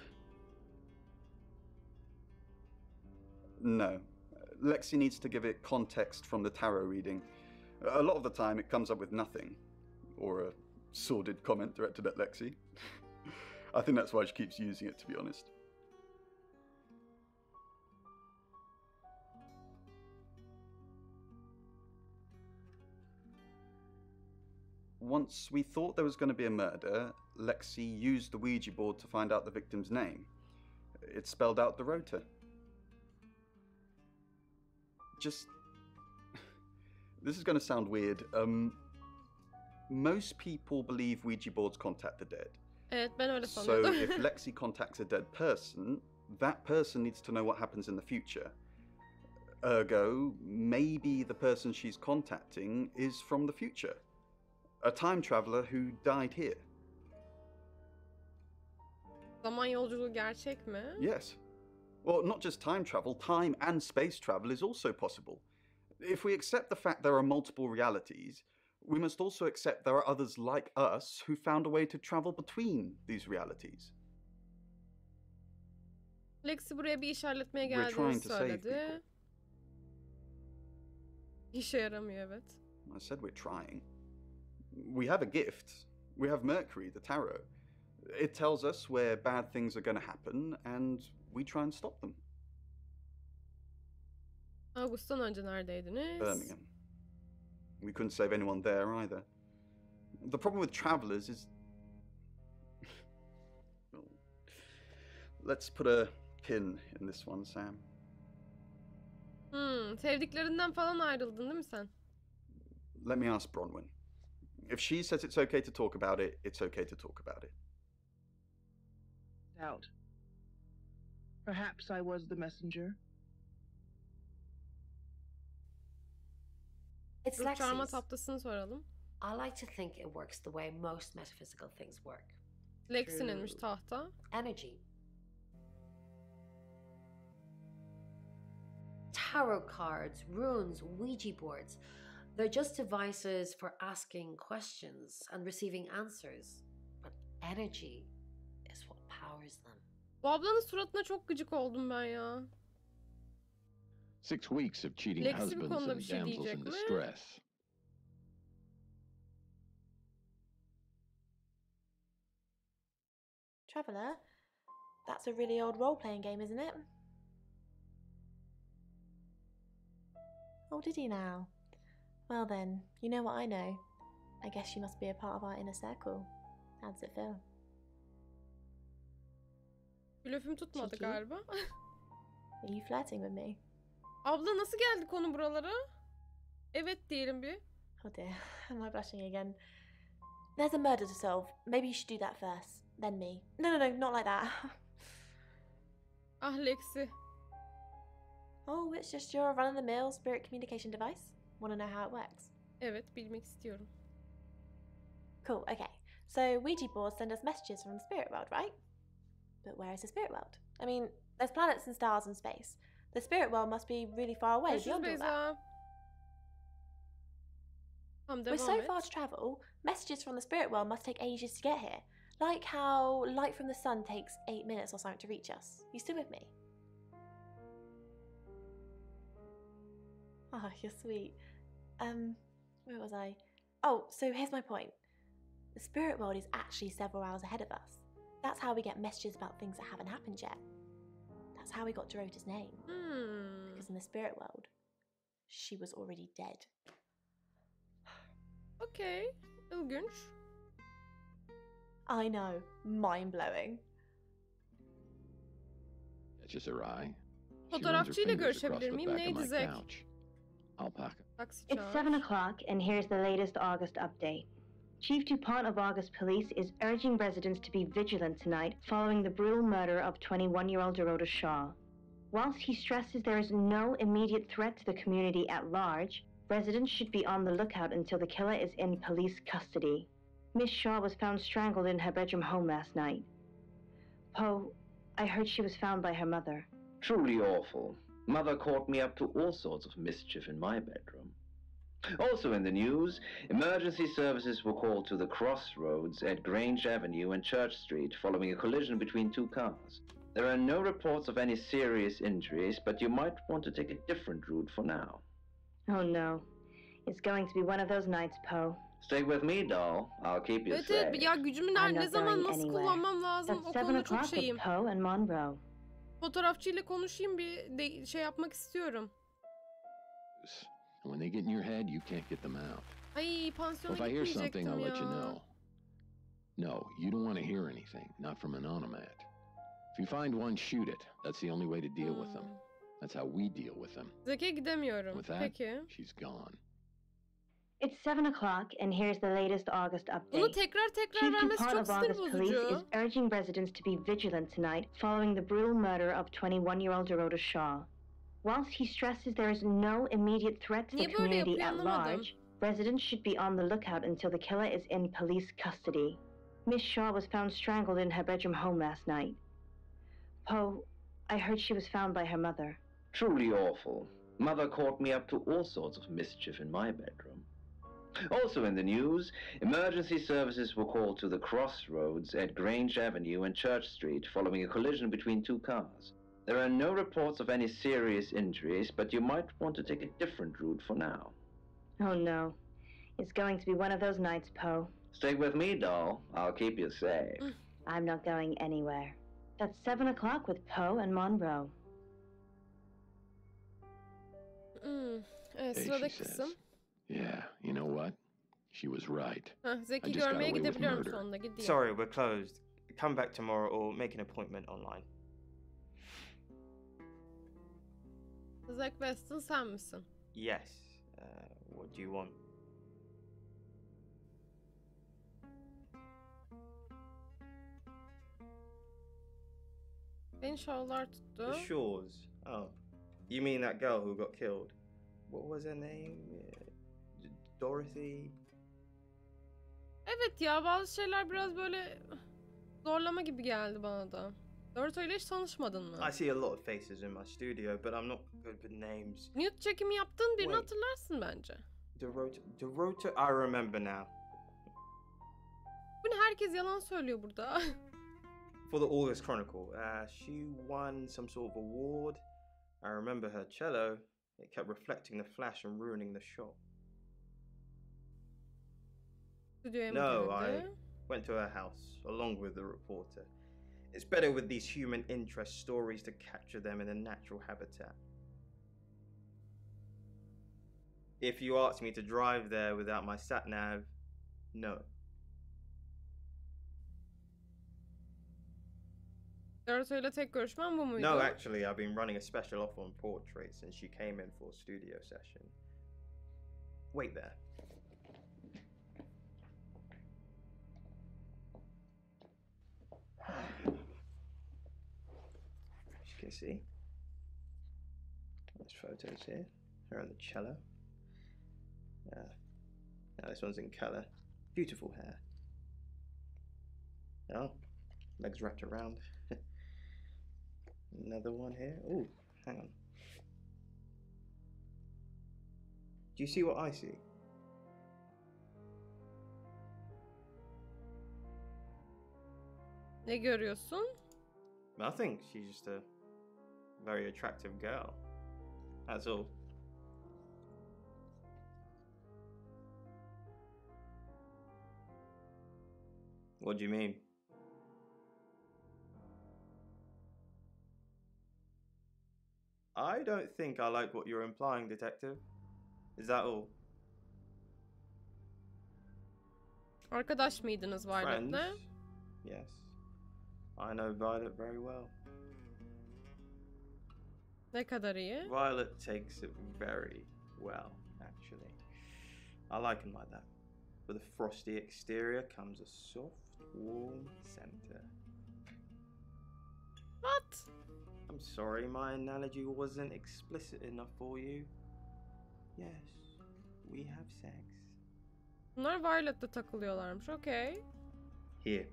No. Lexi needs to give it context from the tarot reading. A lot of the time, it comes up with nothing. Or a sordid comment directed at Lexi. I think that's why she keeps using it, to be honest. Once we thought there was going to be a murder, Lexi used the Ouija board to find out the victim's name. It spelled out the rota. Just... This is going to sound weird. Most people believe Ouija boards contact the dead. Evet, ben öyle So sanıyordum. if Lexi contacts a dead person, that person needs to know what happens in the future. Ergo, maybe the person she's contacting is from the future. A time traveler who died here. Zaman yolculuğu gerçek mi? Yes. Well, not just time travel, time and space travel is also possible. If we accept the fact there are multiple realities, we must also accept there are others like us who found a way to travel between these realities. Lexi buraya bir işaretmeye We're geldiğini trying to save söyledi. people. İşe yaramıyor, evet. I said we're trying. We have a gift. We have Mercury, the tarot. It tells us where bad things are going to happen, and we try and stop them. Ağustos'tan önce neredeydiniz? Birmingham. We couldn't save anyone there either. The problem with travelers is... Well, let's put a pin in this one, Sam. Sevdiklerinden falan ayrıldın değil mi sen? Let me ask Bronwyn. If she says it's okay to talk about it, it's okay to talk about it. Doubt. Perhaps I was the messenger. It's Ruh çağırma Lexi's. taptasını soralım. I like to think it works the way most metaphysical things work. Lexi'ninmiş Through tahta. energy. Tarot cards, runes, Ouija boards. They're just devices for asking questions and receiving answers. But energy is what powers them. Bu ablanın suratına çok gıcık oldum ben ya. 6 weeks of cheating Lexi bu husbands konuda and bir şey damsels diyecek in mi? distress. Traveller, that's a really old role-playing game, isn't it? Oh, did he now? Well then, you know what I know. I guess you must be a part of our inner circle. How does it feel? Blöfüm tutmadı Çekil. galiba. Are you flirting with me? Abla nasıl geldi konu buralara? Evet diyelim bir. Oh dear, am I blushing again? There's a murder to solve. Maybe you should do that first, then me. No, not like that. Ah Lexi. Oh, it's just your run-of-the-mill spirit communication device. Want to know how it works? Evet, bilmek istiyorum. Cool, okay. So Ouija boards send us messages from the spirit world, right? But where is the spirit world? I mean, there's planets and stars and space. The spirit world must be really far away Görüşürüz beyond all that. Beyza. Tamam, We're devam so et. far to travel, messages from the spirit world must take ages to get here. Like how light from the sun takes 8 minutes or something to reach us. You still with me? Oh, you're sweet. Where was I? Oh, so here's my point. The spirit world is actually several hours ahead of us. That's how we get messages about things that haven't happened yet. That's how we got Dorota's name. Because in the spirit world, she was already dead. Okay, ilginç. I know, mind-blowing. Catches her eye. Fotoğrafçıyla görüşebilir miyim? Neydi Zek? I'll pack. Taksi It's çağır. 7 o'clock, and here's the latest August update. Chief DuPont of August Police is urging residents to be vigilant tonight following the brutal murder of 21-year-old Dorota Shaw. Whilst he stresses there is no immediate threat to the community at large, residents should be on the lookout until the killer is in police custody. Miss Shaw was found strangled in her bedroom home last night. Poe, I heard she was found by her mother. Truly awful. Mother caught me up to all sorts of mischief in my bedroom. Also in the news, emergency services were called to the crossroads at Grange Avenue and Church Street following a collision between two cars. There are no reports of any serious injuries, but you might want to take a different route for now. Oh no. It's going to be one of those nights, Poe. Stay with me, doll. I'll keep you Evet safe. evet ya gücümü I'm ne not zaman going nasıl anywhere. kullanmam lazım That's o 7 konuda çok o'clock şeyim. with Poe and Monroe. Fotoğrafçıyla konuşayım bir de şey yapmak istiyorum. And when they get in your head, you can't get them out. Ay So pansiyona if I hear something, I'll gitmeyecektim let you ya. know. No, you don't want to hear anything, not from an onomat. If you find one, shoot it. That's the only way to deal with them. That's how we deal with them. Zek'e gidemiyorum. With that, Peki. she's gone. It's 7 o'clock, and here's the latest August update. Bunu tekrar Chief vermesi DuPont çok of sinir August Police bozucu. is urging residents to be vigilant tonight following the brutal murder of 21-year-old Dorota Shaw. Whilst he stresses there is no immediate threat to the Niye böyle community yapıyor at anlamadım. large, residents should be on the lookout until the killer is in police custody. Miss Shaw was found strangled in her bedroom home last night. Poe, I heard she was found by her mother. Truly awful. Mother caught me up to all sorts of mischief in my bedroom. Also in the news, emergency services were called to the crossroads at Grange Avenue and Church Street following a collision between two cars. There are no reports of any serious injuries, but you might want to take a different route for now. Oh no. It's going to be one of those nights, Poe. Stay with me, doll. I'll keep you safe. I'm not going anywhere. That's 7 o'clock with Poe and Monroe. Evet Hey, sıradaki she says. kısım. Yeah, you know what? She was right. Heh, I Zek'i just got görmeye away with gidebiliyorum murder. sonunda. Gideyim. Sorry, we're closed. Come back tomorrow or make an appointment online. Zack Weston sen misin? Yes. What do you want? Beni şovlar tuttu. The Shores. Oh. You mean that girl who got killed? What was her name? Dorothy? Evet ya, bazı şeyler biraz böyle zorlama gibi geldi bana da. Dorothy ile hiç tanışmadın mı? I see a lot of faces in my studio, but I'm not good with names. Nude çekimi yaptığın birini Wait. hatırlarsın bence. Dorota, I remember now. Bu ne, herkes yalan söylüyor burada. For the August Chronicle, she won some sort of award. I remember her cello. It kept reflecting the flash and ruining the shot. Stüdyoya mı No, I girdi? went to her house along with the reporter. It's better with these human interest stories to capture them in a natural habitat. If you ask me to drive there without my sat-nav, no. Dorothy ile tek görüşmen bu muydu? No, actually, I've been running a special off on portraits since she came in for a studio session. Wait there. As you can see, there's photos here. Her on the cello. Now this one's in colour. Beautiful hair. Oh, legs wrapped around. Another one here. Oh, hang on. Do you see what I see? Ne görüyorsun? Nothing. She's just a very attractive girl. That's all. What do you mean? I don't think I like what you're implying, Detective. Is that all? Arkadaş mıydınız Violet'le? Friends? Yes. I know Violet very well. Ne kadar iyi? Violet takes it very well, actually. I like him like that. With a frosty exterior comes a soft, warm center. What? I'm sorry, my analogy wasn't explicit enough for you. Yes, we have sex. Bunlar Violet'le takılıyorlarmış, okay. Here.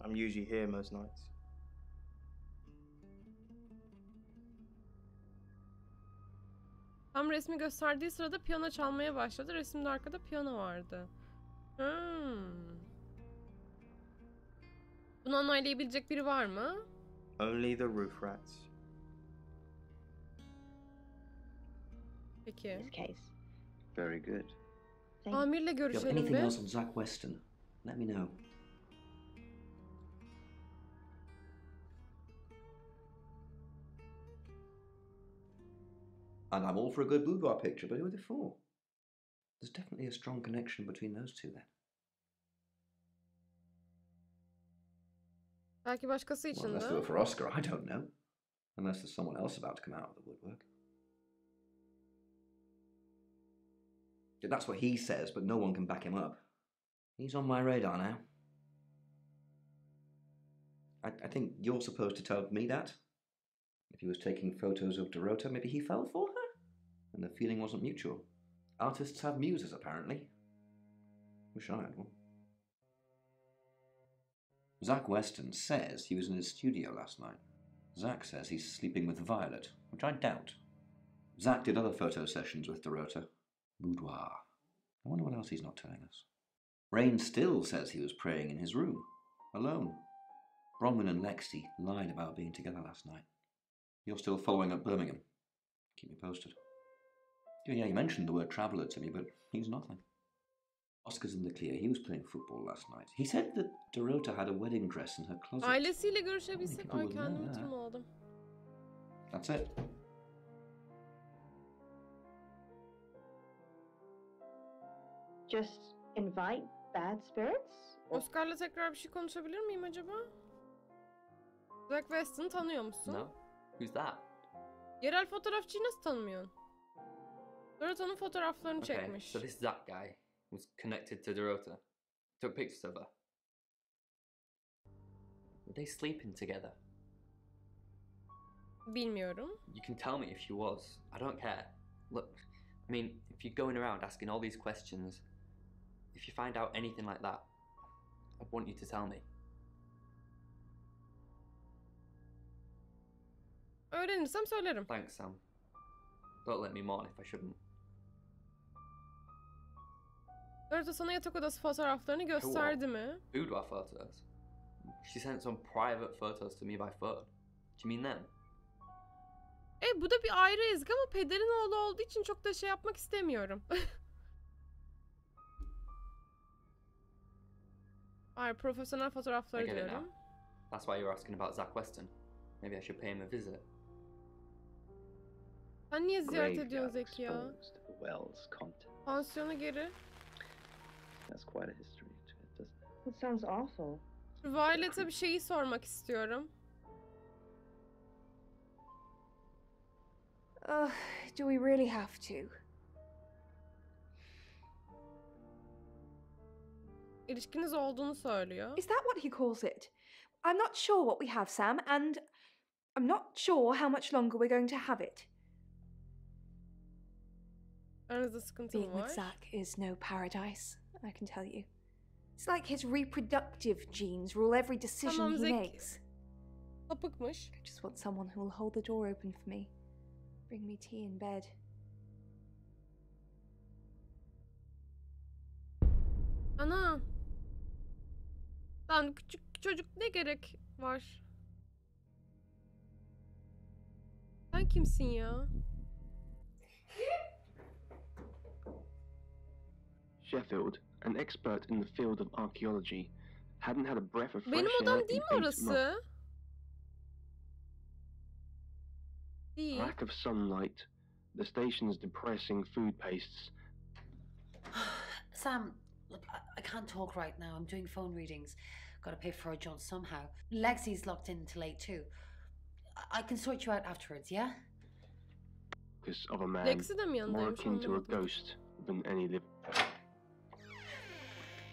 I'm usually here most nights. Tam resmi gösterdiği sırada piyano çalmaya başladı. Resimde arkada piyano vardı. Bunu onaylayabilecek biri var mı? Only the roof rats. Peki. This case. Very good. Amirle If you have görüşelim anything bir. else on Zack Weston, let me know. And I'm all for a good boudoir picture, but who are they for? There's definitely a strong connection between those two then. Belki başkası için Well, let's de. do it for Oscar, I don't know. Unless there's someone else about to come out of the woodwork. That's what he says, but no one can back him up. He's on my radar now. I think you're supposed to tell me that. If he was taking photos of Dorota, maybe he fell for her? And the feeling wasn't mutual. Artists have muses, apparently. Wish I had one. Zack Weston says he was in his studio last night. Zack says he's sleeping with Violet, which I doubt. Zack did other photo sessions with Dorota. Boudoir. I wonder what else he's not telling us. Rain still says he was praying in his room, alone. Bronwyn and Lexi lied about being together last night. You're still following up Birmingham. Keep me posted. Yeah, you mentioned the word traveller to me, but he's nothing. Oscar's in the clear. He was playing football last night. He said that Dorota had a wedding dress in her closet. Ailesiyle görüşebilsek. People Ay would know kendimi that. tutamadım. That's it. Just invite bad spirits? Oscar'la tekrar bir şey konuşabilir miyim acaba? Zack Weston'ı tanıyor musun? No? Who's that? Yerel fotoğrafçıyı nasıl tanımıyorsun? Dorota'nın fotoğraflarını Okay, çekmiş. so this Zach guy was connected to Dorota. Took pictures of her. Were they sleeping together? Bilmiyorum. You can tell me if she was. I don't care. Look, I mean, if you're going around asking all these questions, if you find out anything like that, I'd want you to tell me. Öğrenirsem söylerim. Thanks, Sam. Don't let me mourn if I shouldn't. Dorota sana yatak odası fotoğraflarını gösterdi mi? Boudoir photos? She sent some private photos to me by phone. Do you mean them? Bu da bir ayrı ezgi ama pederin oğlu olduğu için çok da şey yapmak istemiyorum. Hayır, profesyonel fotoğrafları I get it now. diyorum. That's why you're asking about Zach Weston. Maybe I should pay him a visit. Sen niye ziyaret Graveyard ediyorsun Zeki ya? exposed to the well's content. Pansiyona geri. That's quite a history to it, doesn't it? That sounds awful. Violet'e bir şeyi sormak istiyorum. Do we really have to? İlişkiniz olduğunu söylüyor. Is that what he calls it? I'm not sure what we have, Sam, and I'm not sure how much longer we're going to have it. Aranızda sıkıntı Being mı with var? Zach is no paradise, I can tell you. It's like his reproductive genes rule every decision Tamam, he Zeki. makes. Sapıkmış. I just want someone who will hold the door open for me. Bring me tea in bed. Ana. Lan küçük çocuk ne gerek var? Sen kimsin ya? Sheffield, an expert in the field of archaeology, hadn't had a breath of fresh Benim air odam in değil mi 8 months. orası? Değil. Lack of sunlight, the station's depressing food pastes. Sam, look, I can't talk right now. I'm doing phone readings. Gotta pay for a John somehow. Lexi's locked in till 8 too. I can sort you out afterwards, yeah? Because of a man Lexi de mi more yanındaymış akin to a anlamadım. ghost than any living.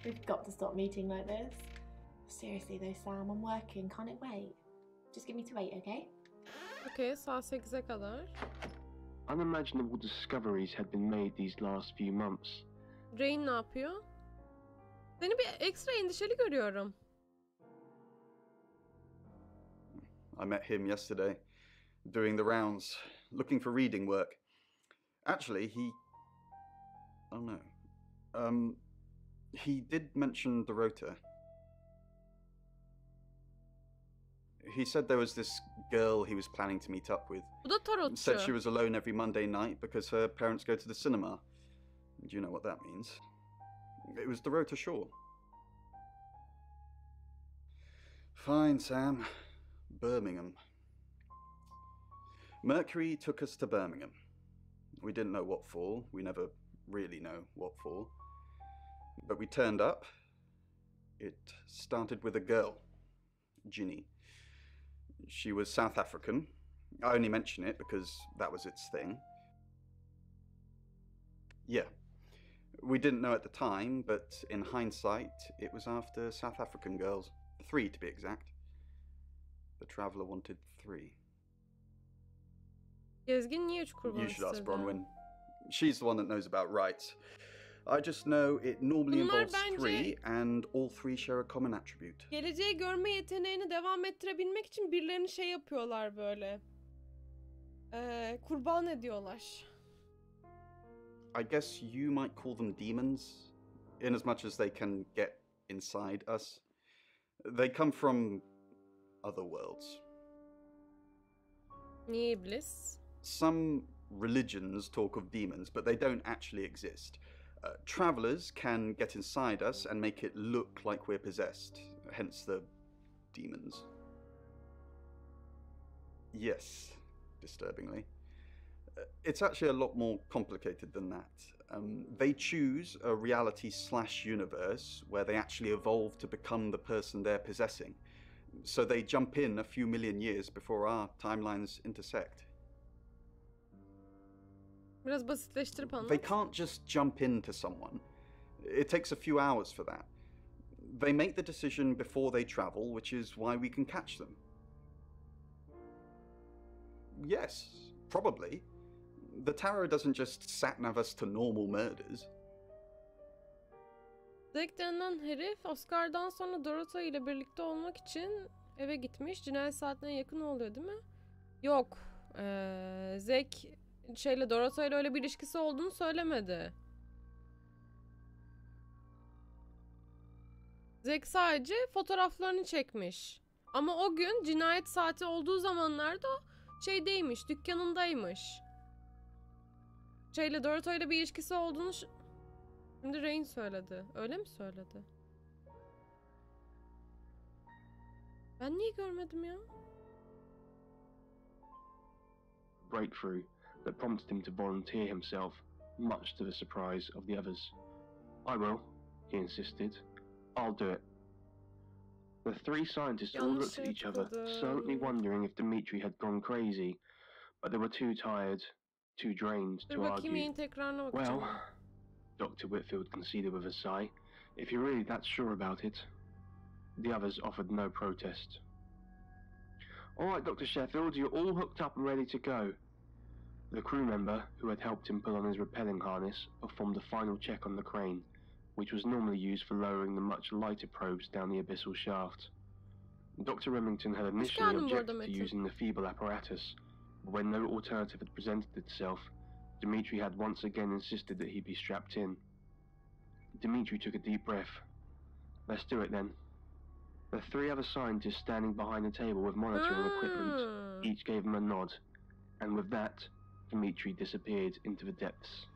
We've got to stop meeting like this. Seriously though, Sam, I'm working. Can't it wait? Just give me to 8, okay? Okey, saat 8'e kadar. Unimaginable discoveries had been made these last few months. Rain ne yapıyor? Seni bir ekstra endişeli görüyorum. I met him yesterday, doing the rounds, looking for reading work. Actually, oh no. He did mention Dorota. He said there was this girl he was planning to meet up with. Bu da tarotçu. Said she was alone every Monday night because her parents go to the cinema. Do you know what that means? It was Dorota Shaw. Fine, Sam. Birmingham. Mercury took us to Birmingham. We didn't know what for. We never really know what for. But we turned up. It started with a girl, Ginny. She was South African. I only mention it because that was its thing. Yeah. We didn't know at the time, but in hindsight, it was after South African girls. 3 to be exact. The Traveller wanted 3. Gezgin niye 3 kurban You should ask istedi? Bronwyn. She's the one that knows about rights. I just know it normally Bunlar involves bence 3, and all 3 share a common attribute. Geleceği görme yeteneğini devam ettirebilmek için birilerini şey yapıyorlar böyle. Kurban ediyorlar. I guess you might call them demons, in as much as they can get inside us. They come from other worlds. Niye iblis? Some religions talk of demons, but they don't actually exist. Travelers can get inside us and make it look like we're possessed, hence the demons. Yes, disturbingly. It's actually a lot more complicated than that. They choose a reality/universe where they actually evolve to become the person they're possessing. So they jump in a few million years before our timelines intersect. Biraz basitleştirip anlat. They can't just jump into someone. It takes a few hours for that. They make the decision before they travel, which is why we can catch them. Yes, probably. The tarot doesn't just sat-nav us to normal murders. Zack denilen herif Oscar'dan sonra Dorota ile birlikte olmak için eve gitmiş. Cinayet saatine yakın oluyor değil mi? Yok. Zack Dorota ile öyle bir ilişkisi olduğunu söylemedi. Zack sadece fotoğraflarını çekmiş. Ama o gün cinayet saati olduğu zamanlarda şeydeymiş, dükkanındaymış. Dorota ile bir ilişkisi olduğunu şimdi Rain söyledi. Öyle mi söyledi? Ben niye görmedim ya? Breakthrough that prompted him to volunteer himself, much to the surprise of the others. I will, he insisted. I'll do it. The three scientists all looked at each other, certainly wondering if Dimitri had gone crazy, but they were too tired, too drained to argue. Well, Dr. Whitfield conceded with a sigh, if you're really that sure about it. The others offered no protest. All right, Dr. Sheffield, you're all hooked up and ready to go. The crew member, who had helped him put on his rappelling harness, performed a final check on the crane, which was normally used for lowering the much lighter probes down the abyssal shaft. Dr. Remington had initially objected to using the feeble apparatus, but when no alternative had presented itself, Dimitri had once again insisted that he be strapped in. Dimitri took a deep breath. Let's do it then. The three other scientists standing behind the table with monitoring equipment each gave him a nod, and with that, Dimitri disappeared into the depths.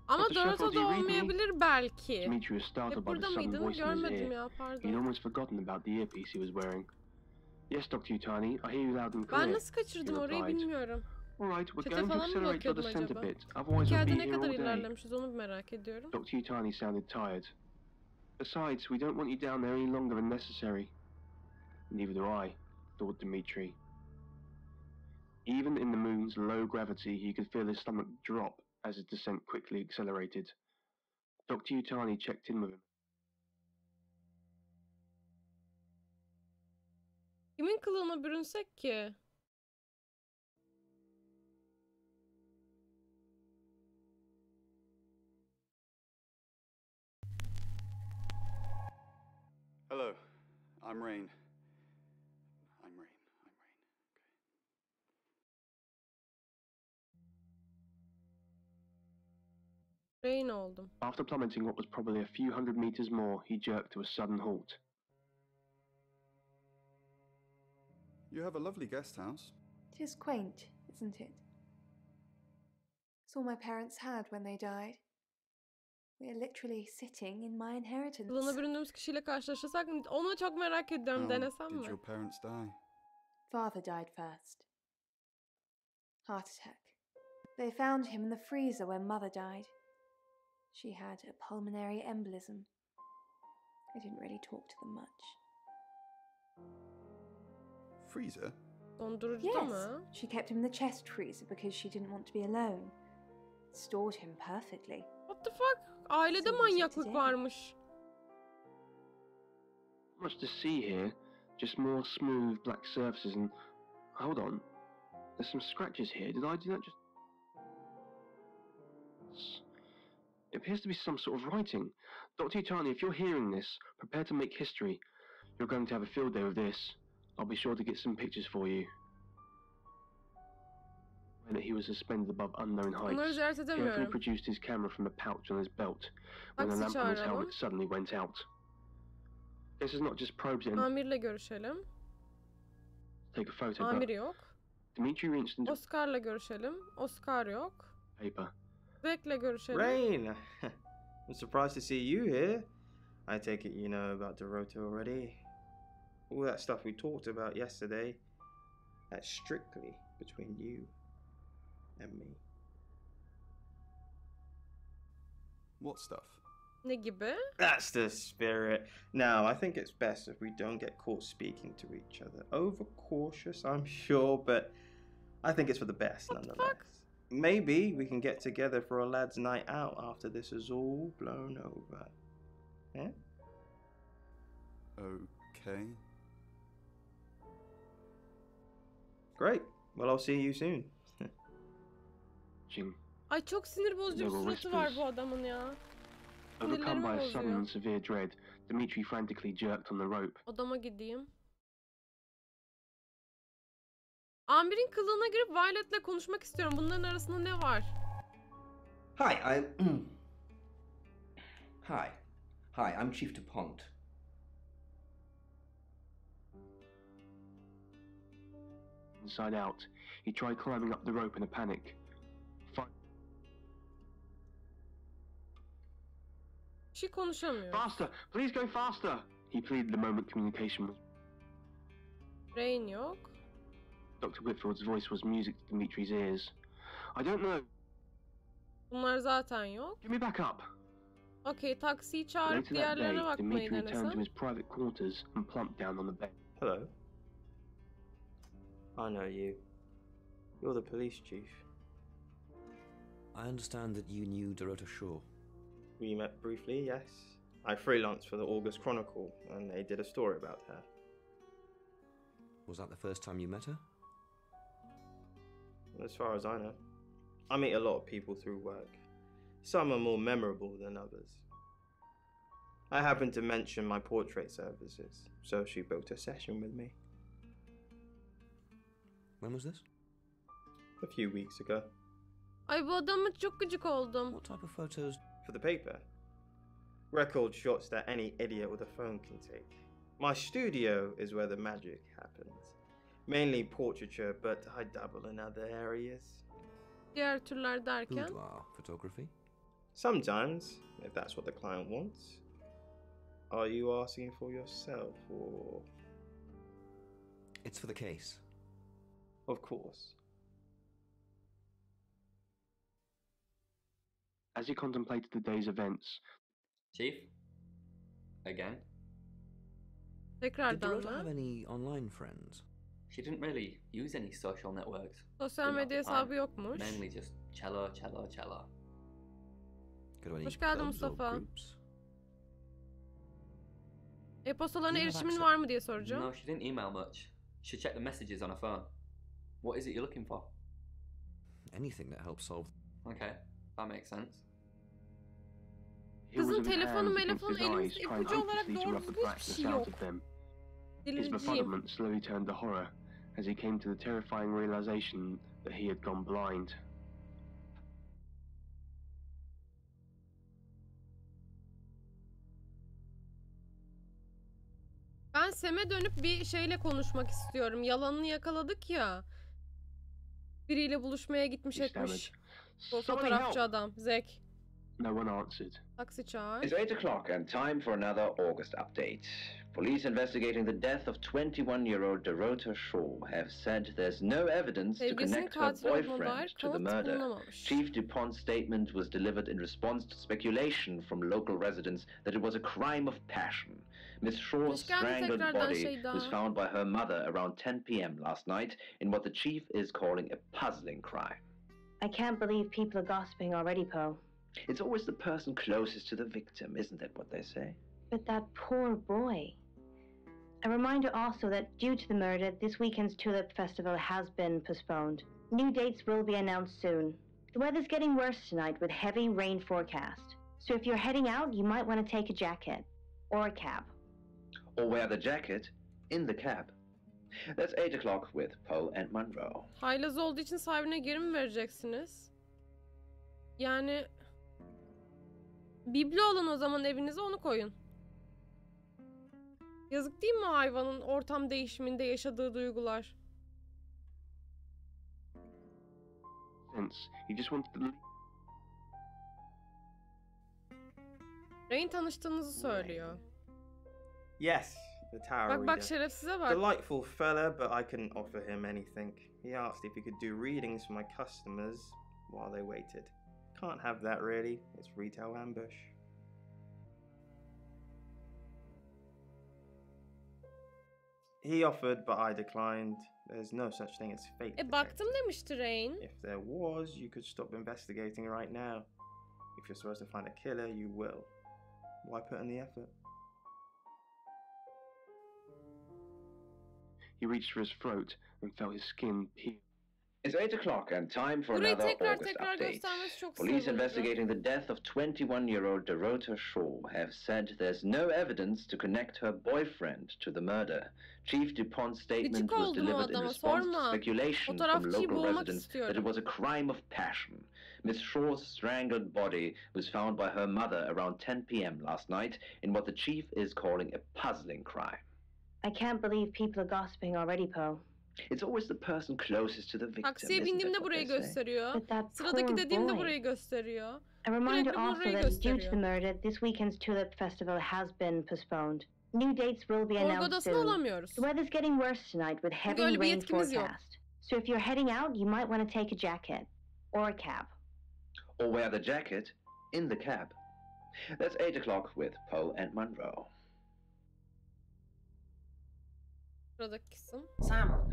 Ama Dorota da olmayabilir belki. Dimitri was startled by the sudden voice in his ear. He'd almost forgotten about the earpiece he was wearing. Yes, Dr. Utani, I hear you loud and clear. Ben nasıl kaçırdım orayı bilmiyorum. All right, we're Çete going to falan mı accelerate your bakıyordum descent acaba? a bit. Otherwise we'll Hikayede be ne here kadar all day. ilerlemişiz onu merak ediyorum. Dr. Utani sounded tired. Besides, we don't want you down there any longer than necessary. Neither do I, thought Dimitri. Even in the moon's low gravity, he could feel his stomach drop as his descent quickly accelerated. Dr. Utani checked in with him. Kimin kılığına bürünsek ki? Hello, I'm Rain. Rain oldum. After plummeting what was probably a few hundred meters more, he jerked to a sudden halt. You have a lovely guest house. It is quaint, isn't it? It's all my parents had when they died. We are literally sitting in my inheritance. Kılığına büründüğümüz kişiyle karşılaşırsak onu çok merak ediyorum. Denesem mi? Did your parents die? Father died first. Heart attack. They found him in the freezer when Mother died. She had a pulmonary embolism. I didn't really talk to them much. Freezer? Dondurucuda Yes, mı? she kept him in the chest freezer because she didn't want to be alone. Stored him perfectly. What the fuck? Ailede manyaklık varmış. Not much to see here, just more smooth black surfaces and... Hold on, there's some scratches here. Did I do that just... It appears to be some sort of writing. Dr. Utani, if you're hearing this, prepare to make history. You're going to have a field day with this. I'll be sure to get some pictures for you. And that he was suspended above unknown heights, carefully produced his camera from a pouch on his belt, when the lamp on his helmet suddenly went out. This is not just probes in. Amirle görüşelim. Take a photo. Amir yok. Dimitri reached into Oscar'la görüşelim. Oscar yok. paper. Zack'le görüşelim. Rain! I'm surprised to see you here. I take it you know about Dorota already. All that stuff we talked about yesterday, that's strictly between you and me. What stuff? Ne gibi? That's the spirit. Now, I think it's best if we don't get caught speaking to each other. Overcautious, I'm sure, but I think it's for the best nonetheless. maybe we can get together for a lad's night out after this is all blown over. Yeah? Okay. Great. Well, I'll see you soon. Jing, Ay çok sinir bozucu bir suratı var bu adamın ya. overcome Sinirlerimi by a sudden bozuyor. and severe dread, Dimitri frantically jerked on the rope. Odama gideyim. Amir'in kılığına girip Violet'le konuşmak istiyorum. Bunların arasında ne var? Hi, Hi, I'm Chief DuPont. Inside out, he tried climbing up the rope in a panic. Bir şey konuşamıyor. Faster! Please go faster! He pleaded the moment communication was... Rain yok. Dr. Whitfield's voice was music to Dimitri's ears. I don't know. Bunlar zaten yok. Give me back up. Okey, taksiyi çağırıp Later that diğerlerine day, bakmayı Dimitri returned to denesem. his private quarters and plumped down on the bed. Hello. I know you. You're the police chief. I understand that you knew Dorota Shaw. We met briefly, yes. I freelanced for the August Chronicle, and they did a story about her. Was that the first time you met her? As far as I know. I meet a lot of people through work. Some are more memorable than others. I happened to mention my portrait services, so she booked a session with me. When was this? A few weeks ago. Ay bu adamı çok gıcık oldum. What type of photos? For the paper. Record shots that any idiot with a phone can take. My studio is where the magic happens. Mainly portraiture, but I dabble in other areas. Diğer türler derken. Boudoir photography? Sometimes, if that's what the client wants. Are you asking for yourself, or...? It's for the case. Of course. As he contemplated the day's events... Chief? Again? Did Tekrardan Dorota mı? have any online friends? She didn't really use any social networks. Sosyal Didn't have medya the time. hesabı yokmuş. Mainly just cello. Go to any Hoş geldin clubs or Mustafa. groups? E-postalarına Do you have erişimin access? var mı diye soracağım. No, she didn't email much. She checked the messages on her phone. What is it you're looking for? Anything that helps solve. Okay, that makes sense. He was Kızın with telefonu hands against his elimizde eyes, trying ipucu olarak hopelessly to doğru rub the düzgün back hiçbir the şey sound yok. of them. His Delireceğim. befuddlement slowly turned to horror as he came to the terrifying realization that he had gone blind. Ben Sem'e dönüp bir şeyle konuşmak istiyorum. Yalanını yakaladık ya. Biriyle buluşmaya gitmiş He etmiş. stammered. Bu Somebody fotoğrafçı help! adam. Zek. No one answered. Taksi çağır. It's 8 o'clock and time for another August update. Police investigating the death of 21-year-old Dorota Shaw have said there's no evidence to Sevgilisinin connect her katil olduğuna boyfriend dair to the kanıt murder. bulunamamış. Chief DuPont's statement was delivered in response to speculation from local residents that it was a crime of passion. Miss Shaw's Hoş geldin strangled tekrardan body Şeyda. was found by her mother around 10 p.m. last night in what the chief is calling a puzzling crime. I can't believe people are gossiping already, Poe. It's always the person closest to the victim, isn't that what they say? But that poor boy. A reminder also that due to the murder, this weekend's Tulip Festival has been postponed. New dates will be announced soon. The weather's getting worse tonight with heavy rain forecast. So if you're heading out, you might want to take a jacket. Or a cab. Or wear the jacket in the cab. That's 8 o'clock with Poe and Monroe. Haylaz olduğu için sahibine geri mi vereceksiniz? Yani... Biblo alın o zaman evinize, onu koyun. Yazık değil mi o hayvanın ortam değişiminde yaşadığı duygular? He just wanted to... Rain tanıştığınızı söylüyor. Yes, the tower Bak bak reader. şerefsize bak. Delightful fella, but I couldn't offer him anything. He asked if he could do readings for my customers while they waited. Can't have that really. It's retail ambush. He offered, but I declined. There's no such thing as fate. Baktım demişti Rain. If there was, you could stop investigating right now. If you're supposed to find a killer, you will. Why put in the effort? He reached for his throat and felt his skin peel. It's 8 o'clock and time for Burayı another tekrar August tekrar update. göstermesi çok Police sıkıcı. investigating the death of 21-year-old Dorota Shaw have said there's no evidence to connect her boyfriend to the murder. Chief DuPont's statement was delivered in response to speculation from local residents that it was a crime of passion. Miss Shaw's strangled body was found by her mother around 10 p.m. last night in what the chief is calling a puzzling crime. I can't believe people are gossiping already, Poe. It's always the person closest to the victim. Taksiye bindiğimde burayı gösteriyor. Sıradaki dediğimde burayı gösteriyor. A reminder Sürekli also burayı that due to the gösteriyor. murder, this weekend's Tulip Festival has been postponed. New dates will be Orgo announced odasına soon. alamıyoruz. The weather's getting worse tonight with heavy öyle bir rain yetkimiz yok. forecast. So if you're heading out, you might want to take a jacket or a cab. Or wear the jacket in the cab. That's 8 o'clock with Poe and Monroe. Sıradaki kısım. Sam,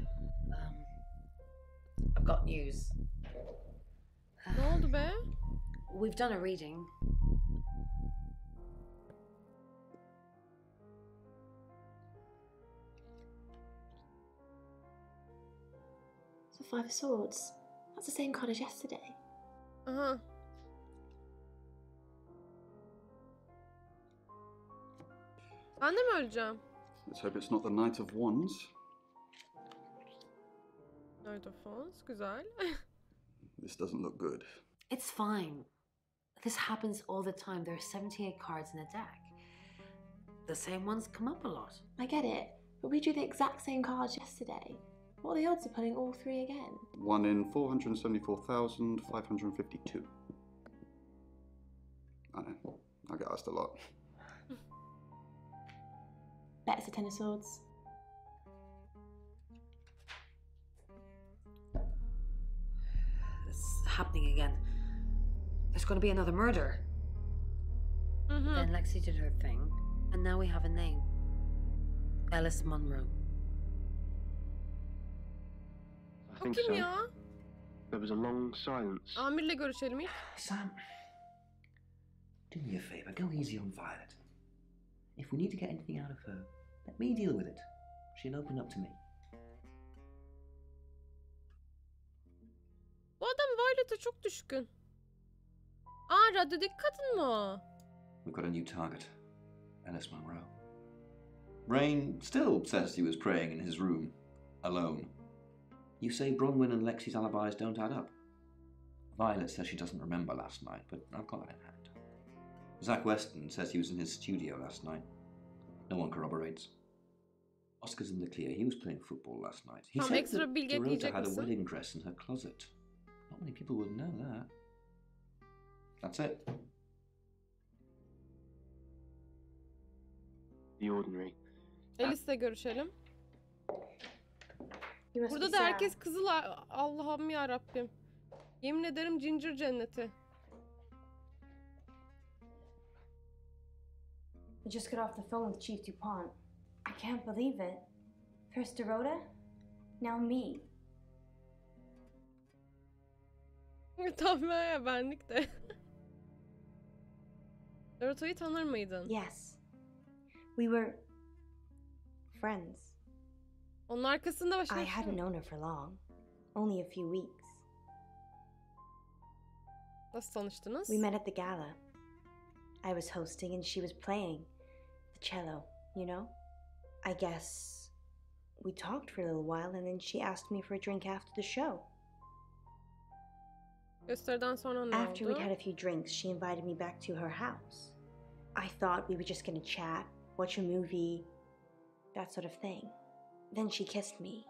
I've got news. Ne oldu be? We've done a reading. It's a Five of Swords. That's the same card as yesterday. Aha. Ben de mi öleceğim? Let's hope it's not the Knight of Wands. Knight of Wands, güzel. This doesn't look good. It's fine. This happens all the time. There are 78 cards in a deck. The same ones come up a lot. I get it, but we drew the exact same cards yesterday. What are the odds of pulling all three again? 1 in 474,552. I know. I get asked a lot. Bet it's a Ten of Swords. It's happening again. There's going to be another murder. Then Lexi did her thing, and now we have a name. Alice Monroe. I think Kim so. ya? There was a long silence. Amir'le görüşelim ilk. Sam, do me a favour, go easy on Violet. If we need to get anything out of her, let me deal with it. She'll open up to me. Bu adam Violet'e çok düşkün. Aa, radyodaki kadın mı o? We've got a new target. Alice Monroe. Rain still says he was praying in his room, alone. You say Bronwyn and Lexi's alibis don't add up. Violet says she doesn't remember last night, but I've got that in hand. Zach Weston says he was in his studio last night. No one corroborates. Oscar's in the clear. He was playing football last night. He said ekstra that bilgi Dorota ekleyecek had a misin? wedding dress in her closet. Not many people would know that. That's it. The ordinary. Alice'le görüşelim. You must Burada be da Sam. herkes kızıl. Allah'ım ya Rabbim. Yemin ederim Ginger cenneti. I just got off the phone with Chief DuPont. I can't believe it. First Dorota, now me. Tabii ya, benlik de. Dorota'yı tanır mıydın? Yes. We were friends. Onun arkasında başına I hadn't known her for long. Only a few weeks. Nasıl tanıştınız? We met at the gala. I was hosting and she was playing the cello, you know? I guess we talked for a little while and then she asked me for a drink after the show. Gösteriden sonra ne After oldu? we'd had a few drinks, she invited me back to her house. I thought we were just gonna chat, watch a movie, that sort of thing. Then she kissed me.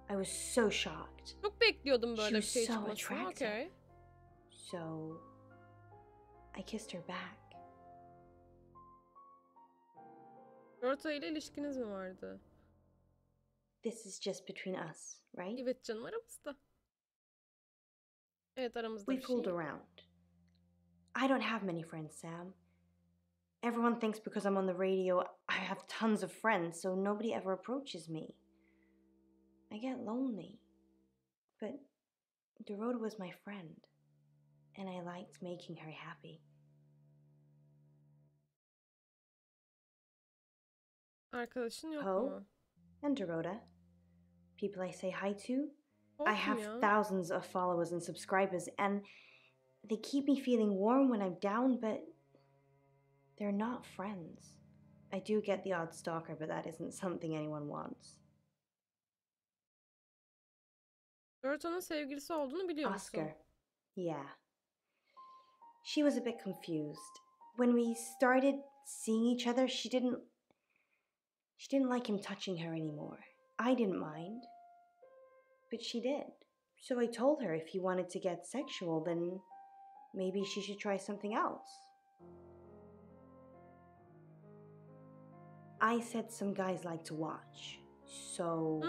I was so shocked. Çok bekliyordum böyle bir She şey was so çıkmasını. attractive. Okay. So I kissed her back. Dorota ile ilişkiniz mi vardı? This is just between us, right? Evet canım, aramızda. Evet, aramızda We bir şey. fooled around. I don't have many friends, Sam. Everyone thinks because I'm on the radio, I have tons of friends, so nobody ever approaches me. I get lonely. But Dorota was my friend, and I liked making her happy. Arkadaşın yok Poe mu? and Dorota, people I say hi to. I Olsun have ya. thousands of followers and subscribers, and they keep me feeling warm when I'm down, but they're not friends. I do get the odd stalker, but that isn't something anyone wants. Dorota'nın sevgilisi olduğunu biliyor musun? Oscar. Yeah. She was a bit confused. When we started seeing each other, she didn't like him touching her anymore. I didn't mind. But she did. So I told her if he wanted to get sexual, then maybe she should try something else. I said some guys like to watch. So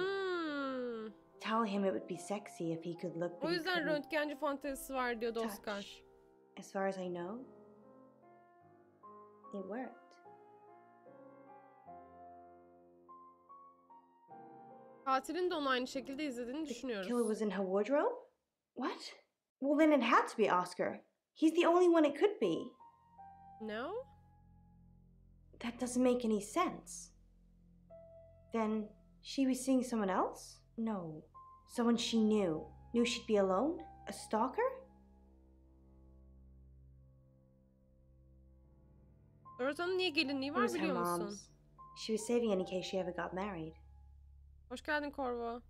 tell him it would be sexy if he could look, but O he yüzden couldn't röntgenci fantezisi var diyordu Oscar. touch. As far as I know, it worked. Katilin de onu aynı şekilde izlediğini düşünüyoruz. Killer was in her wardrobe? What? Well, then it had to be Oscar. He's the only one it could be. No? That doesn't make any sense. Then she was seeing someone else? No. Someone she knew. Knew she'd be alone? A stalker? Dorota'nın niye gelinliği It var was her biliyor musun? mom's. She was saving in case she ever got married. Hoş geldin Korvo.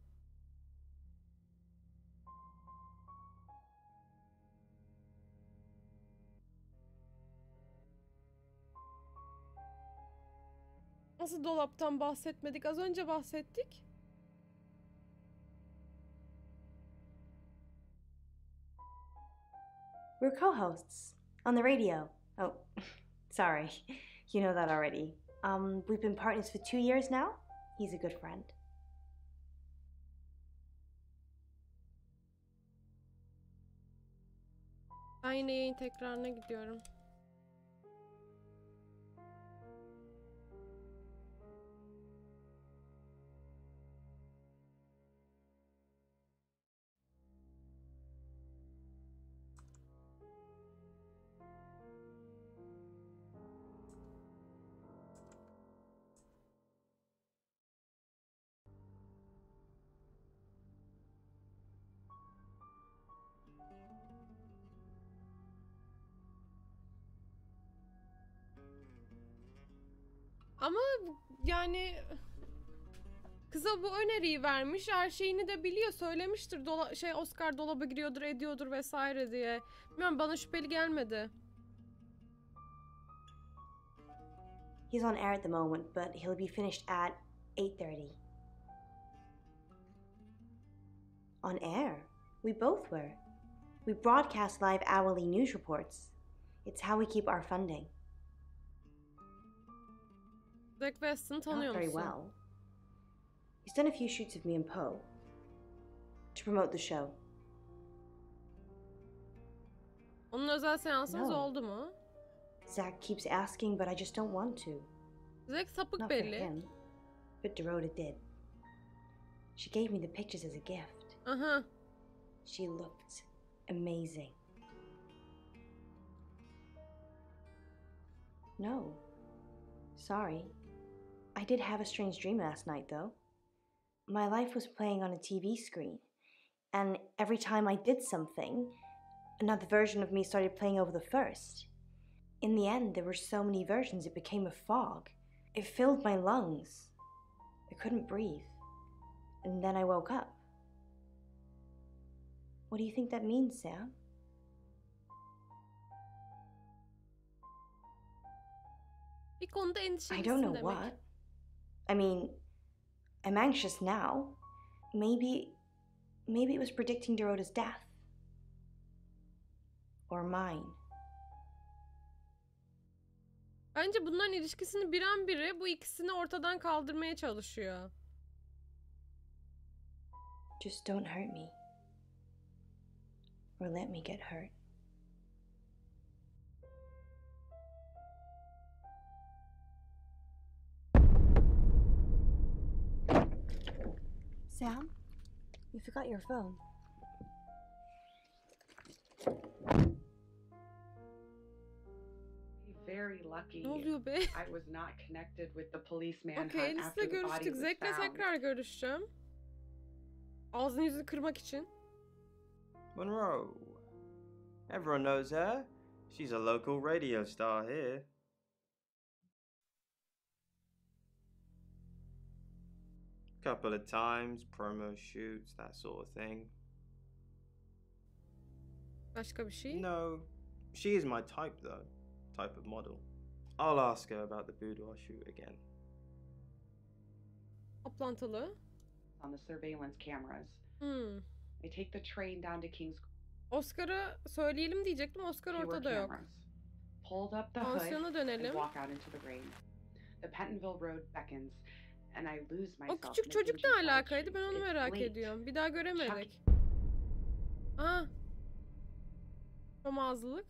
Nasıl dolaptan bahsetmedik? Az önce bahsettik. We're co-hosts on the radio. Oh, sorry. You know that already. We've been partners for 2 years now. He's a good friend. Ben yine yayın tekrarına gidiyorum. Ama yani kıza bu öneriyi vermiş. Her şeyini de biliyor. Söylemiştir. Oscar dolaba giriyordur, ediyordur vesaire diye. Bilmiyorum, bana şüpheli gelmedi. He's on air at the moment, but he'll be finished at 8:30. On air? We both were. We broadcast live hourly news reports. It's how we keep our funding. Zack Weston'ı tanıyor Not very musun? well. He's done a few shoots of me and Poe to promote the show. Onun özel seansınız No. oldu mu? Zach keeps asking, but I just don't want to. Zack sapık Not for belli. him, but Dorota did. She gave me the pictures as a gift. Aha. She looked amazing. No. Sorry. I did have a strange dream last night, though. My life was playing on a TV screen, and every time I did something, another version of me started playing over the first. In the end, there were so many versions it became a fog. It filled my lungs. I couldn't breathe. And then I woke up. What do you think that means, Sam? Bir konuda I endişelisin don't know demek. what. I mean, I'm anxious now. Maybe it was predicting Dorota's death. Or mine. Bence bunların ilişkisini biren biri bu ikisini ortadan kaldırmaya çalışıyor. Just don't hurt me. Or let me get hurt. Sam, you forgot your phone. Very lucky. Ne oluyor be? I was not connected with the police manhunt Okey, Alice'le after the body görüştük. was Zevkle found. tekrar görüşeceğim. Ağzını yüzünü kırmak için. Monroe. Everyone knows her. She's a local radio star here. Couple of times, promo shoots, that sort of thing. Başka bir şey? No, she is my type though. Type of model. I'll ask her about the boudoir shoot again. Toplantılı. On the surveillance cameras. They take the train down to King's. Oscar'ı söyleyelim diyecektim. Oscar ortada yok. Pulled up the hood Pansiyona and dönelim. walk out into the rain. The Pentonville Road beckons and I lose myself. O küçük çocuk ne alakaydı? Ben onu merak ediyorum. Bir daha göremedik. Aa. Tam ağızlılık.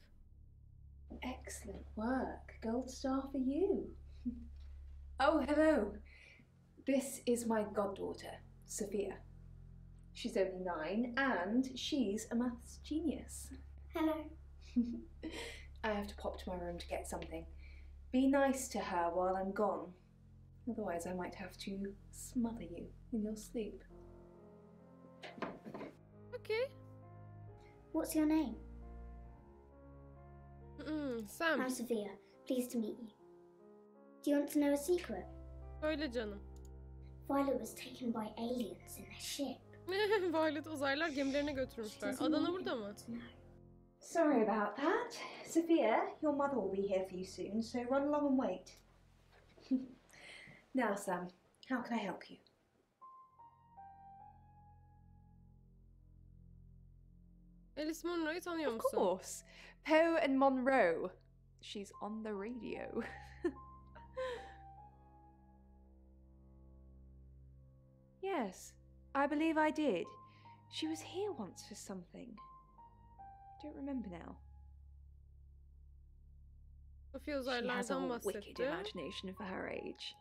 Excellent work. Gold star for you. Oh, hello. This is my goddaughter, Sophia. She's only 9 and she's a maths genius. Hello. I have to pop to my room to get something. Be nice to her while I'm gone. Otherwise I might have to smother you in your sleep. Okay. What's your name? Sam. I'm Sophia. Pleased to meet you. Do you want to know a secret? Öyle canım. Violet was taken by aliens in their ship. Violet uzaylılar gemilerine götürmüşler. Adana burada mı? Sorry about that. Sophia, your mother will be here for you soon, so run along and wait. Now, Sam, how can I help you? Alice Munro'yu tanıyor musun? Of course. Poe and Monroe. She's on the radio. Yes, I believe I did. She was here once for something. I don't remember now. Sofia She has a uzaylılardan wicked bahsetti. imagination for her age.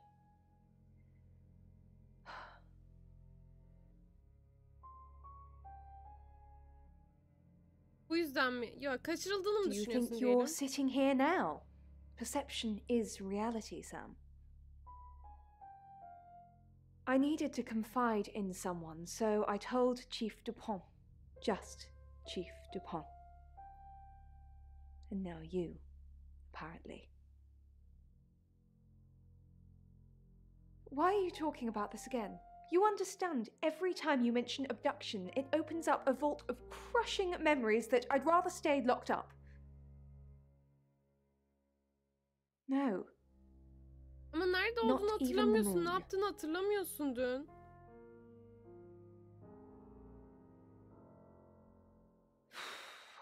Bu yüzden mi? Ya kaçırıldığını mı Do you düşünüyorsun think diyelim? you're sitting here now? Perception is reality, Sam. I needed to confide in someone, so I told Chief Dupont. Just Chief Dupont. And now you, apparently. Why are you talking about this again? You understand, every time you mention abduction, it opens up a vault of crushing memories that I'd rather stay locked up. No. Ama nerede Not olduğunu even the hatırlamıyorsun. moon. Ne yaptığını hatırlamıyorsun dün.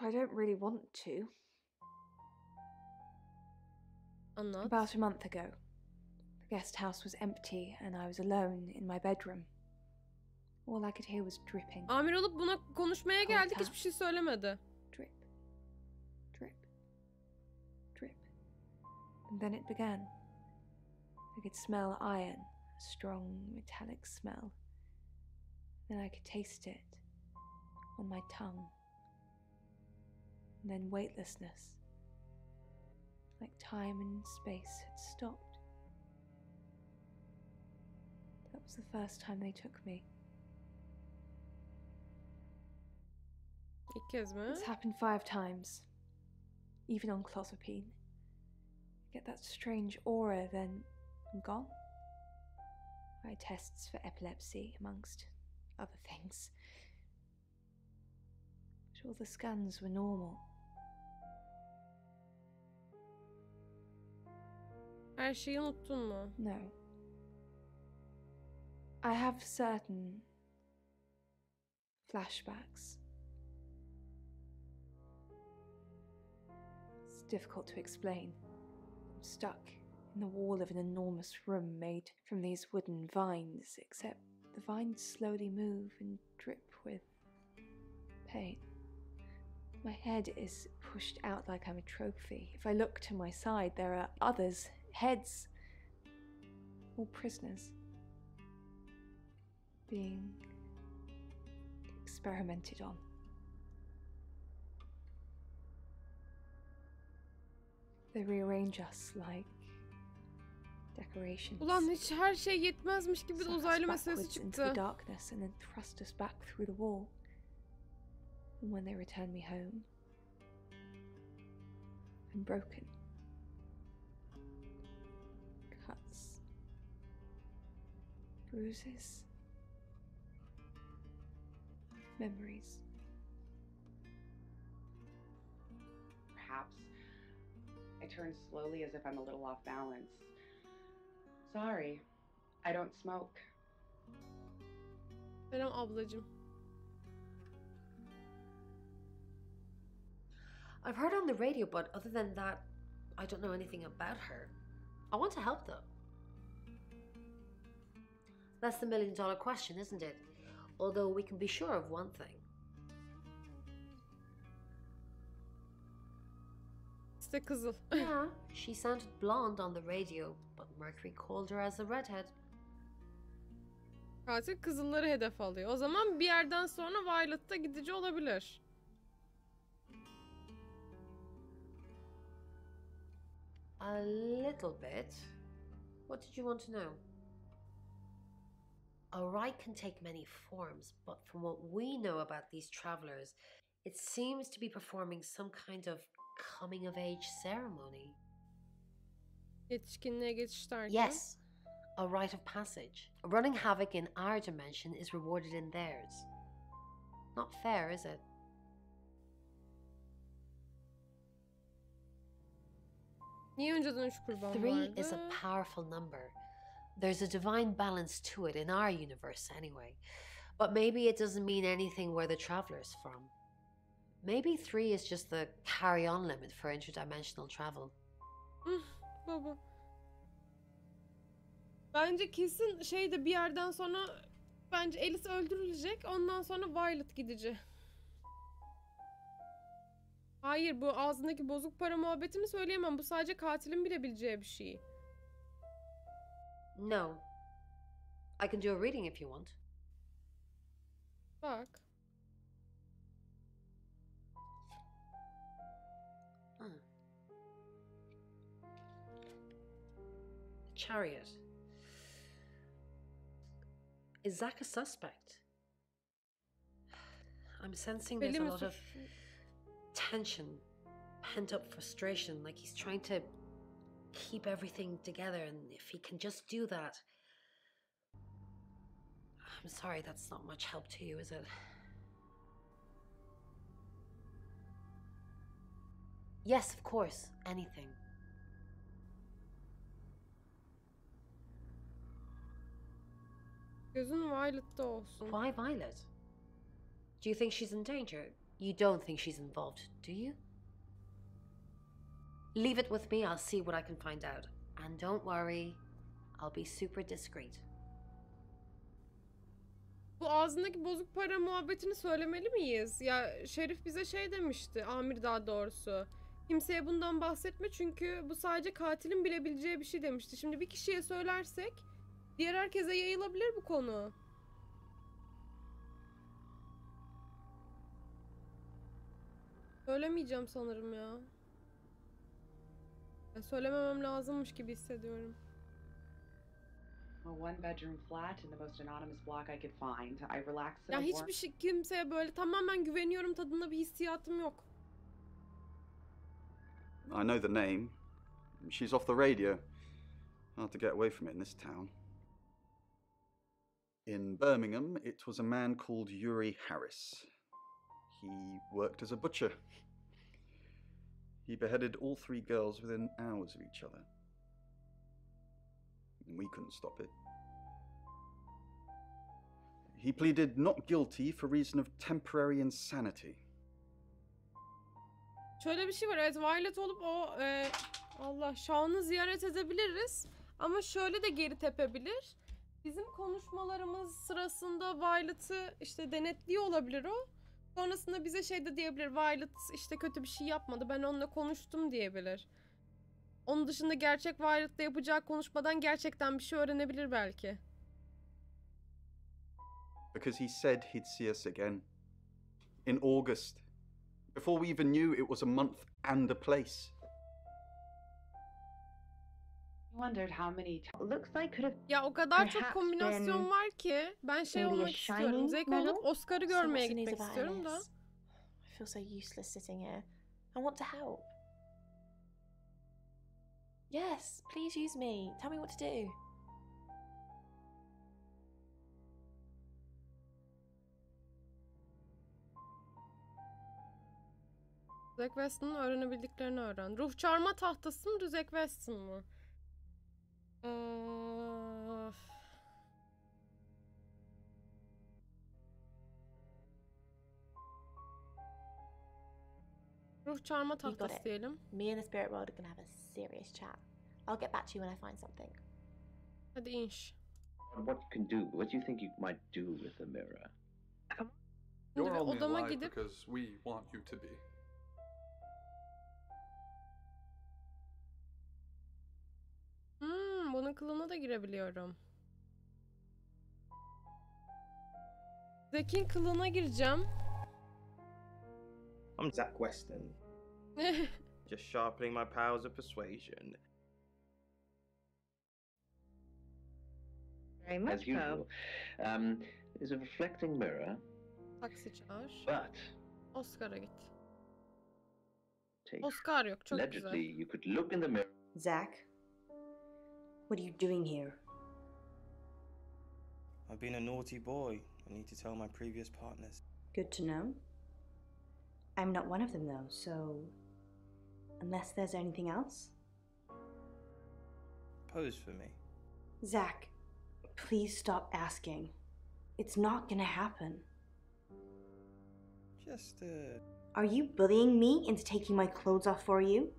I don't really want to. Anlat. About a month ago, the guest house was empty and I was alone in my bedroom. All I could hear was dripping. Amir olup buna konuşmaya geldik, Kontak. hiçbir şey söylemedi. Drip, drip, drip. And then it began. I could smell iron, a strong metallic smell. Then I could taste it on my tongue. And then weightlessness. Like time and space had stopped. That was the first time they took me. İlk kez mi? It's happened 5 times. Even on clozapine. Get that strange aura, then I'm gone. I had tests for epilepsy, amongst other things. But all the scans were normal. Her şeyi unuttun mu? No. I have certain flashbacks. It's difficult to explain. I'm stuck in the wall of an enormous room made from these wooden vines, except the vines slowly move and drip with pain. My head is pushed out like I'm a trophy. If I look to my side, there are others, heads, all prisoners, being experimented on. They rearrange us like decorations. Ulan hiç her şey yetmezmiş gibi de Suck us uzaylı meselesi backwards into the çıktı. darkness and then thrust us back through the wall. And when they return me home, I'm broken. Cuts. Bruises. Memories. Perhaps I turn slowly as if I'm a little off balance. Sorry, I don't smoke. Selam ablacığım. I've heard on the radio, but other than that, I don't know anything about her. I want to help though. That's the million-dollar question, isn't it? Although we can be sure of one thing. İşte kızıl. Yeah, she sounded blonde on the radio, but Mercury called her as a redhead. Katil kızılları hedef alıyor. O zaman bir yerden sonra Violet'ta gidici olabilir. A little bit. What did you want to know? A rite can take many forms, but from what we know about these travelers, it seems to be performing some kind of coming-of-age ceremony. Yetişkinliğe geçiş derken. Yes, a rite of passage. Running havoc in our dimension is rewarded in theirs. Not fair, is it? Niye önceden 3 kurban 3 vardı? is a powerful number. There's a divine balance to it in our universe anyway. But maybe it doesn't mean anything where the traveler's from. Maybe 3 is just the carry-on limit for interdimensional travel. Baba. Bence kesin şeyde bir yerden sonra bence Alice öldürülecek. Ondan sonra Violet gidici. Hayır, bu ağzındaki bozuk para muhabbetini söyleyemem. Bu sadece katilin bilebileceği bir şey. No. I can do a reading if you want. Bak. Chariot. Is Zach a suspect? I'm sensing there's a lot of tension, pent-up frustration, like he's trying to keep everything together, and if he can just do that... I'm sorry, that's not much help to you, is it? Yes, of course, anything. Gözün Violet'ta olsun. Why Violet? Do you think she's in danger? You don't think she's involved, do you? Leave it with me, I'll see what I can find out. And don't worry, I'll be super discreet. Bu ağzındaki bozuk para muhabbetini söylemeli miyiz? Ya Şerif bize şey demişti, amir daha doğrusu. Kimseye bundan bahsetme çünkü bu sadece katilin bilebileceği bir şey demişti. Şimdi bir kişiye söylersek diğer herkese yayılabilir bu konu. Söylemeyeceğim sanırım ya. Söylememem lazımmış gibi hissediyorum. A one-bedroom flat in the most anonymous block I could find. I relaxed. Ya hiçbir şey kimseye böyle tamamen güveniyorum tadında bir hissiyatım yok. I know the name. She's off the radio. Hard to get away from it in this town. In Birmingham, it was a man called Yuri Harris. He worked as a butcher. He beheaded all 3 girls within hours of each other. And we couldn't stop it. He pleaded not guilty for reason of temporary insanity. Şöyle bir şey var, evet, Violet olup o Allah Şah'ını ziyaret edebiliriz. Ama şöyle de geri tepebilir. Bizim konuşmalarımız sırasında Violet'ı işte denetliyor olabilir o. Sonrasında bize şey de diyebilir, Violet işte kötü bir şey yapmadı, ben onunla konuştum diyebilir. Onun dışında gerçek Violet'la yapacağı konuşmadan gerçekten bir şey öğrenebilir belki. Because he said he'd see us again. in August, before we even knew it was a month and a place. I wondered how many Looks like could have Ya o kadar çok perhaps kombinasyon been var ki ben şey maybe a olmak istiyorum. shiny Zek medal? olup Oscar'ı So görmeye what's the news gitmek about istiyorum da. Alice? I feel so useless sitting here. I want to help. Yes, please use me. Tell me what to do. Zack Weston'un öğrenebildiklerini öğren. Ruh çarma tahtası mı, Zack Weston mı? Ruh çarma You've got tahtası it. diyelim. Me and the spirit world are gonna have a serious chat. I'll get back to you when I find something. Hadi inş. What you can do? What do you think you might do with the mirror? Şimdi You're bir only odama alive gidip because we want you to be. bunun kılığına da girebiliyorum. Zek'in kılığına gireceğim. I'm Zack Weston. Just sharpening my powers of persuasion. very much As usual. There's a reflecting mirror, Taksi çağır. but Oscar'a git. take. Oscar yok, çok Allegedly, güzel. you could look in the mirror. Zack, what are you doing here? I've been a naughty boy. I need to tell my previous partners. Good to know. I'm not one of them though, so unless there's anything else? Pose for me. Zack, please stop asking. It's not gonna happen. Just, Are you bullying me into taking my clothes off for you?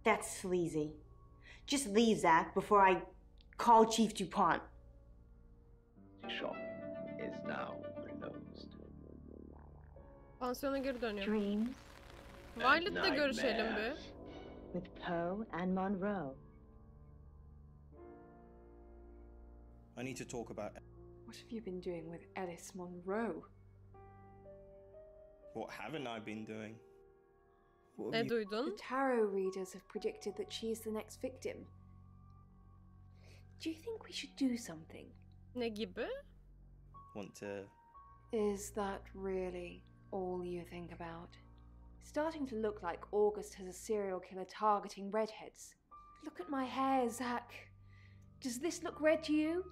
That's sleazy. Just leave, Zack, before I call Chief DuPont. Shop is now closed. Pansiyona geri dönüyorum. Dreams Violet'le görüşelim bir. with Poe and Monroe. I need to talk about What have you been doing with Alice Monroe? what haven't I been doing? What have Ne you duydun? The tarot readers have predicted that she's the next victim. Do you think we should do something? Ne gibi? want to... Is that really all you think about? It's starting to look like August has a serial killer targeting redheads. Look at my hair, Zack. Does this look red to you?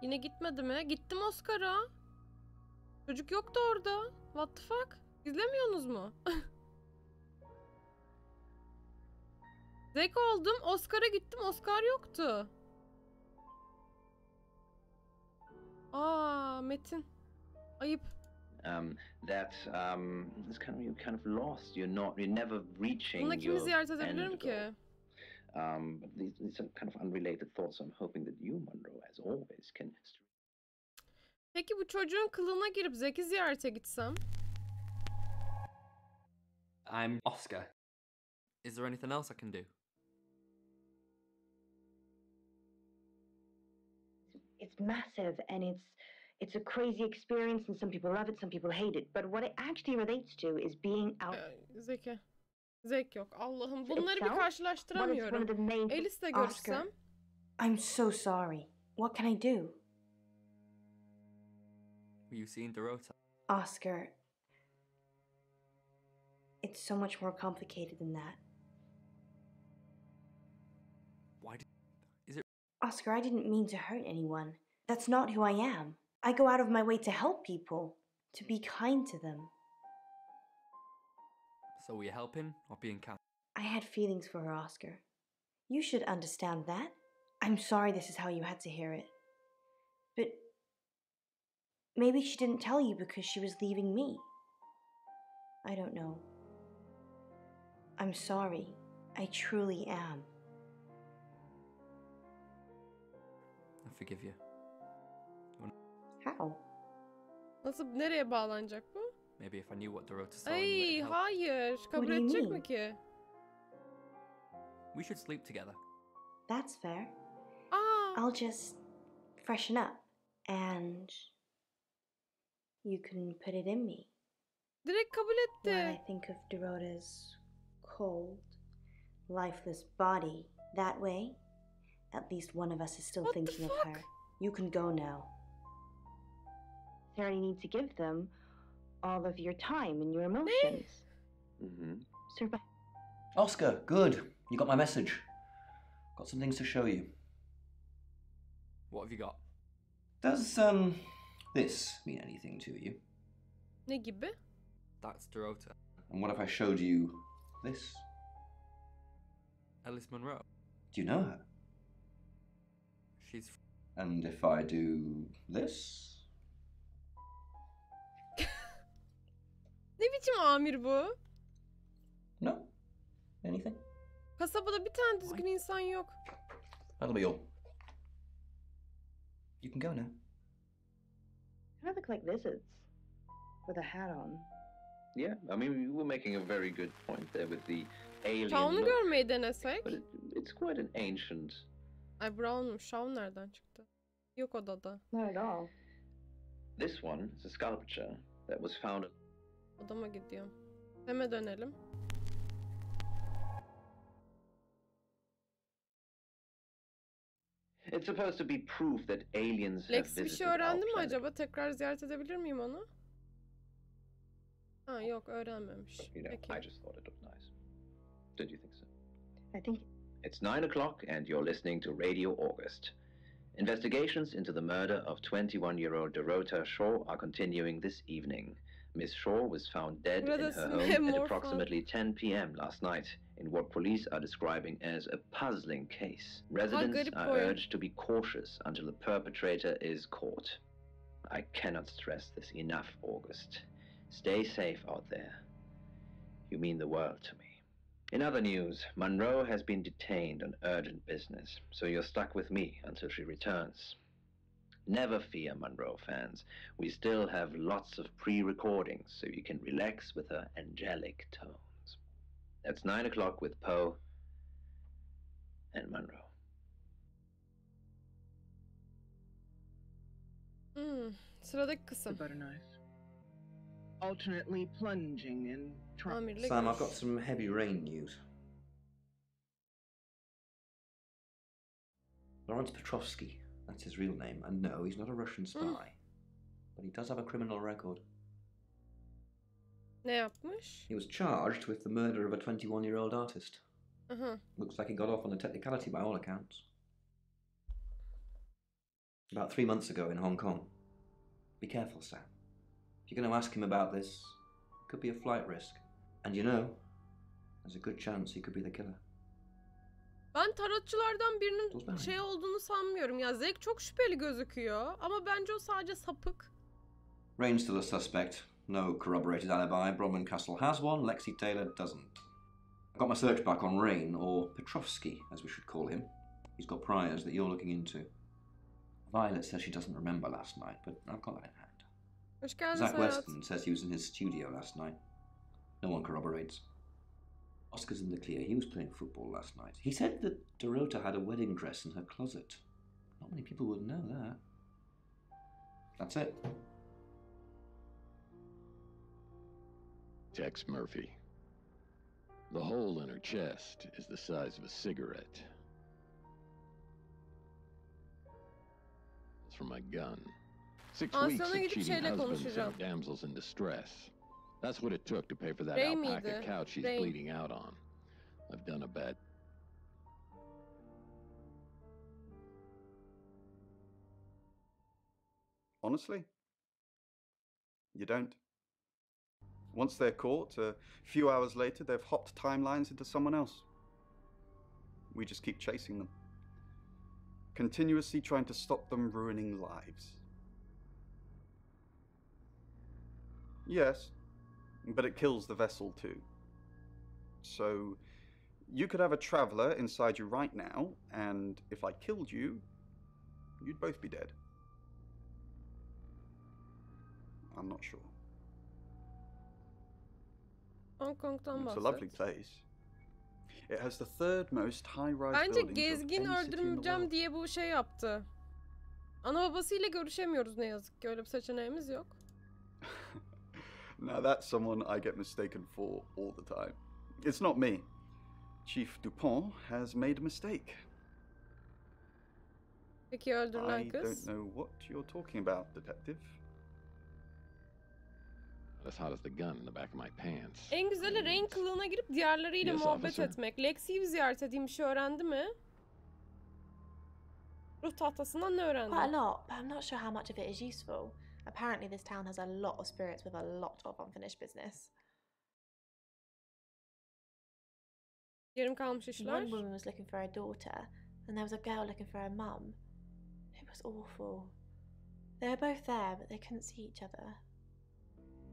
Yine gitmedi mi? Gittim Oscar'a. Çocuk yoktu orada. What the fuck? İzlemiyorsunuz mu? Zek oldum. Oscar'a gittim. Oscar yoktu. Metin. Ayıp. It's you're kind of lost. You're never reaching Bunda kimi your ziyaret end edebilirim goal. ki? But these are kind of unrelated thoughts. I'm hoping that you, Monroe, as always, can. Peki bu çocuğun kılığına girip Zek'i ziyarete gitsem? I'm Oscar. Is there anything else I can do? It's massive and it's a crazy experience and some people love it, some people hate it. But what it actually relates to is being out. Zeki. Zek yok. Allah'ım bunları bir Itself? karşılaştıramıyorum. What is one of the main... Alice'le Oscar, görüşsem? I'm so sorry. What can I do? Were you seeing Dorota? Oscar, it's so much more complicated than that. Why did... Is it... Oscar, I didn't mean to hurt anyone. That's not who I am. I go out of my way to help people, to be kind to them. So were you helping or being kind? I had feelings for her, Oscar. You should understand that. I'm sorry this is how you had to hear it. But maybe she didn't tell you because she was leaving me. I don't know. I'm sorry. I truly am. I forgive you. How? Nasıl, nereye bağlanacak bu? Maybe if I knew what Dorota saw in Ay you, it'd help. hayır. Kabul do you edecek mean? mi ki? We should sleep together. That's fair. Aa, I'll just freshen up and you can put it in me. Direkt kabul When I etti. think of Dorota's cold, lifeless body that way, at least one of us is still thinking of her. You can go now. Sarah, you need to give them all of your time and your emotions. Survive. Oscar, good. You got my message. Got some things to show you. What have you got? Does, this mean anything to you? Ne gibi? That's Dorota. And what if I showed you this? Alice Monroe. Do you know her? She's... And if I do this? Ne biçim amir bu? No? Anything? Kasabada bir tane düzgün insan yok. That'll be all. You can go now. Kind of look like lizards with a hat on. Yeah, I mean, you were making a very good point there with the alien Shaun'u look, görmeyi denesek. but it's quite an ancient. Ay Brown'muş. Shaun nereden çıktı? Yok odada. Not at all. This one is a sculpture that was found. Odama gidiyorum. Hemen dönelim. It's supposed to be proof that aliens have Lex bir visited şey our öğrendi mi planet. acaba? Tekrar ziyaret edebilir miyim onu? Ha yok öğrenmemiş. But, you know, Peki. I just thought it looked nice. Don't you think so? I think It's 9 o'clock and you're listening to Radio August. Investigations into the murder of 21-year-old Dorota Shaw are continuing this evening. Miss Shaw was found dead in her Buradasın, home at Morpho. approximately 10 p.m. last night in what police are describing as a puzzling case. Residents garip are oyun. urged to be cautious until the perpetrator is caught. I cannot stress this enough, August. Stay safe out there. You mean the world to me. In other news, Monroe has been detained on urgent business, so you're stuck with me until she returns. Never fear, Monroe fans. We still have lots of pre-recordings, so you can relax with her angelic tones. That's 9 o'clock with Poe and Monroe. Sıradaki kısım. The butter knife. Alternately plunging and trying. Amirle Sam, görüş. I've got some heavy rain news. Lawrence Petrovsky, that's his real name, and no, he's not a Russian spy. But he does have a criminal record. Ne yapmış? He was charged with the murder of a 21-year-old artist. Aha. Looks like he got off on a technicality by all accounts. About 3 months ago in Hong Kong. Be careful, Sam. If you're going to ask him about this, it could be a flight risk. And you know, there's a good chance he could be the killer. Ben tarotçulardan birinin Tuz ben. şey olduğunu sanmıyorum ya. Zek çok şüpheli gözüküyor. Ama bence o sadece sapık. Rain's still a suspect. No corroborated alibi. Bronwyn Castle has one, Lexi Taylor doesn't. I got my search back on Rain, or Petrovsky, as we should call him. He's got priors that you're looking into. Violet says she doesn't remember last night, but I've got that in hand. Hoş geldin Zach Serhat. Weston says he was in his studio last night. No one corroborates. Oscar's in the clear. He was playing football last night. He said that Dorota had a wedding dress in her closet. Not many people would know that. That's it. Tex Murphy. The hole in her chest is the size of a cigarette. It's from my gun. 6 Aa, weeks sana of gidip cheating şeyle husbands konuşacağım. and damsels in distress. That's what it took to pay for that Ray alpaca miydi? couch she's Ray. bleeding out on. I've done a bad... Honestly, you don't. Once they're caught, a few hours later, they've hopped timelines into someone else. We just keep chasing them, continuously trying to stop them ruining lives. Yes, but it kills the vessel too. So, you could have a traveler inside you right now, and if I killed you, you'd both be dead. I'm not sure. Hong Kong'dan It's a lovely bahset. place. It has the third most high-rise Bence buildings of gezgin any city in the öldürmeyeceğim world. diye bu şey yaptı. Ana babasıyla görüşemiyoruz ne yazık ki. Öyle bir seçeneğimiz yok. Now that's someone I get mistaken for all the time. It's not me. Chief Dupont has made a mistake. Peki öldürülen I kız? don't know what you're talking about, detective. As hot as the gun in the back of my pants. En güzeli Rain kılığına girip diğerleriyle Yes, muhabbet officer. etmek. Lexi'yi bir ziyaret edeyim, bir şey öğrendi mi? Ruh tahtasından ne öğrendi? Quite a lot, but I'm not sure how much of it is useful. Apparently this town has a lot of spirits with a lot of unfinished business. Yarım kalmış işler. One woman was looking for her daughter, and there was a girl looking for her mum. It was awful. They were both there, but they couldn't see each other.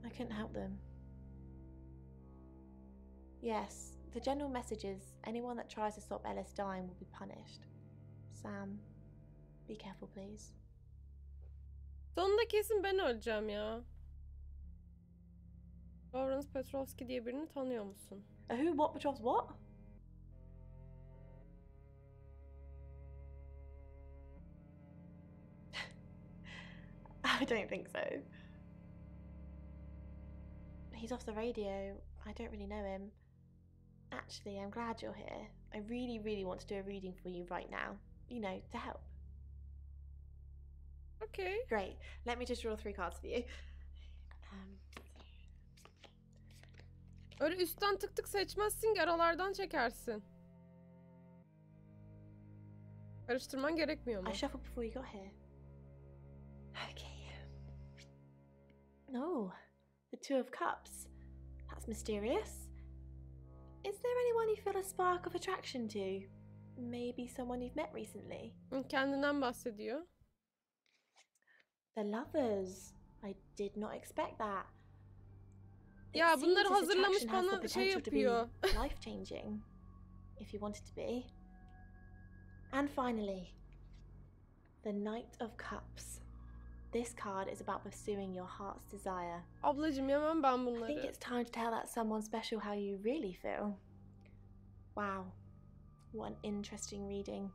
I couldn't help them. Yes, the general message is anyone that tries to stop Ellis dying will be punished. Sam, be careful please. Sonunda kesin ben öleceğim ya. Lawrence Petrovski diye birini tanıyor musun? A who, what, Petrovs, what? I don't think so. He's off the radio. I don't really know him. Actually, I'm glad you're here. I really, really want to do a reading for you right now. You know, to help. Okay. Great. Let me just draw 3 cards for you. Öyle üstten tık tık seçmezsin ki aralardan çekersin. Karıştırman gerekmiyor mu? I shuffled before you got here. Okay. Oh, the Two of Cups. That's mysterious. Is there anyone you feel a spark of attraction to? Maybe someone you've met recently? Kendinden bahsediyor. The Lovers. I did not expect that. Ya bunları hazırlamış bana şey yapıyor. Life changing, if you want it to be. And finally, the Knight of Cups. This card is about pursuing your heart's desire. Ablacığım yemem ben bunları. I think it's time to tell that someone special how you really feel. Wow, what an interesting reading.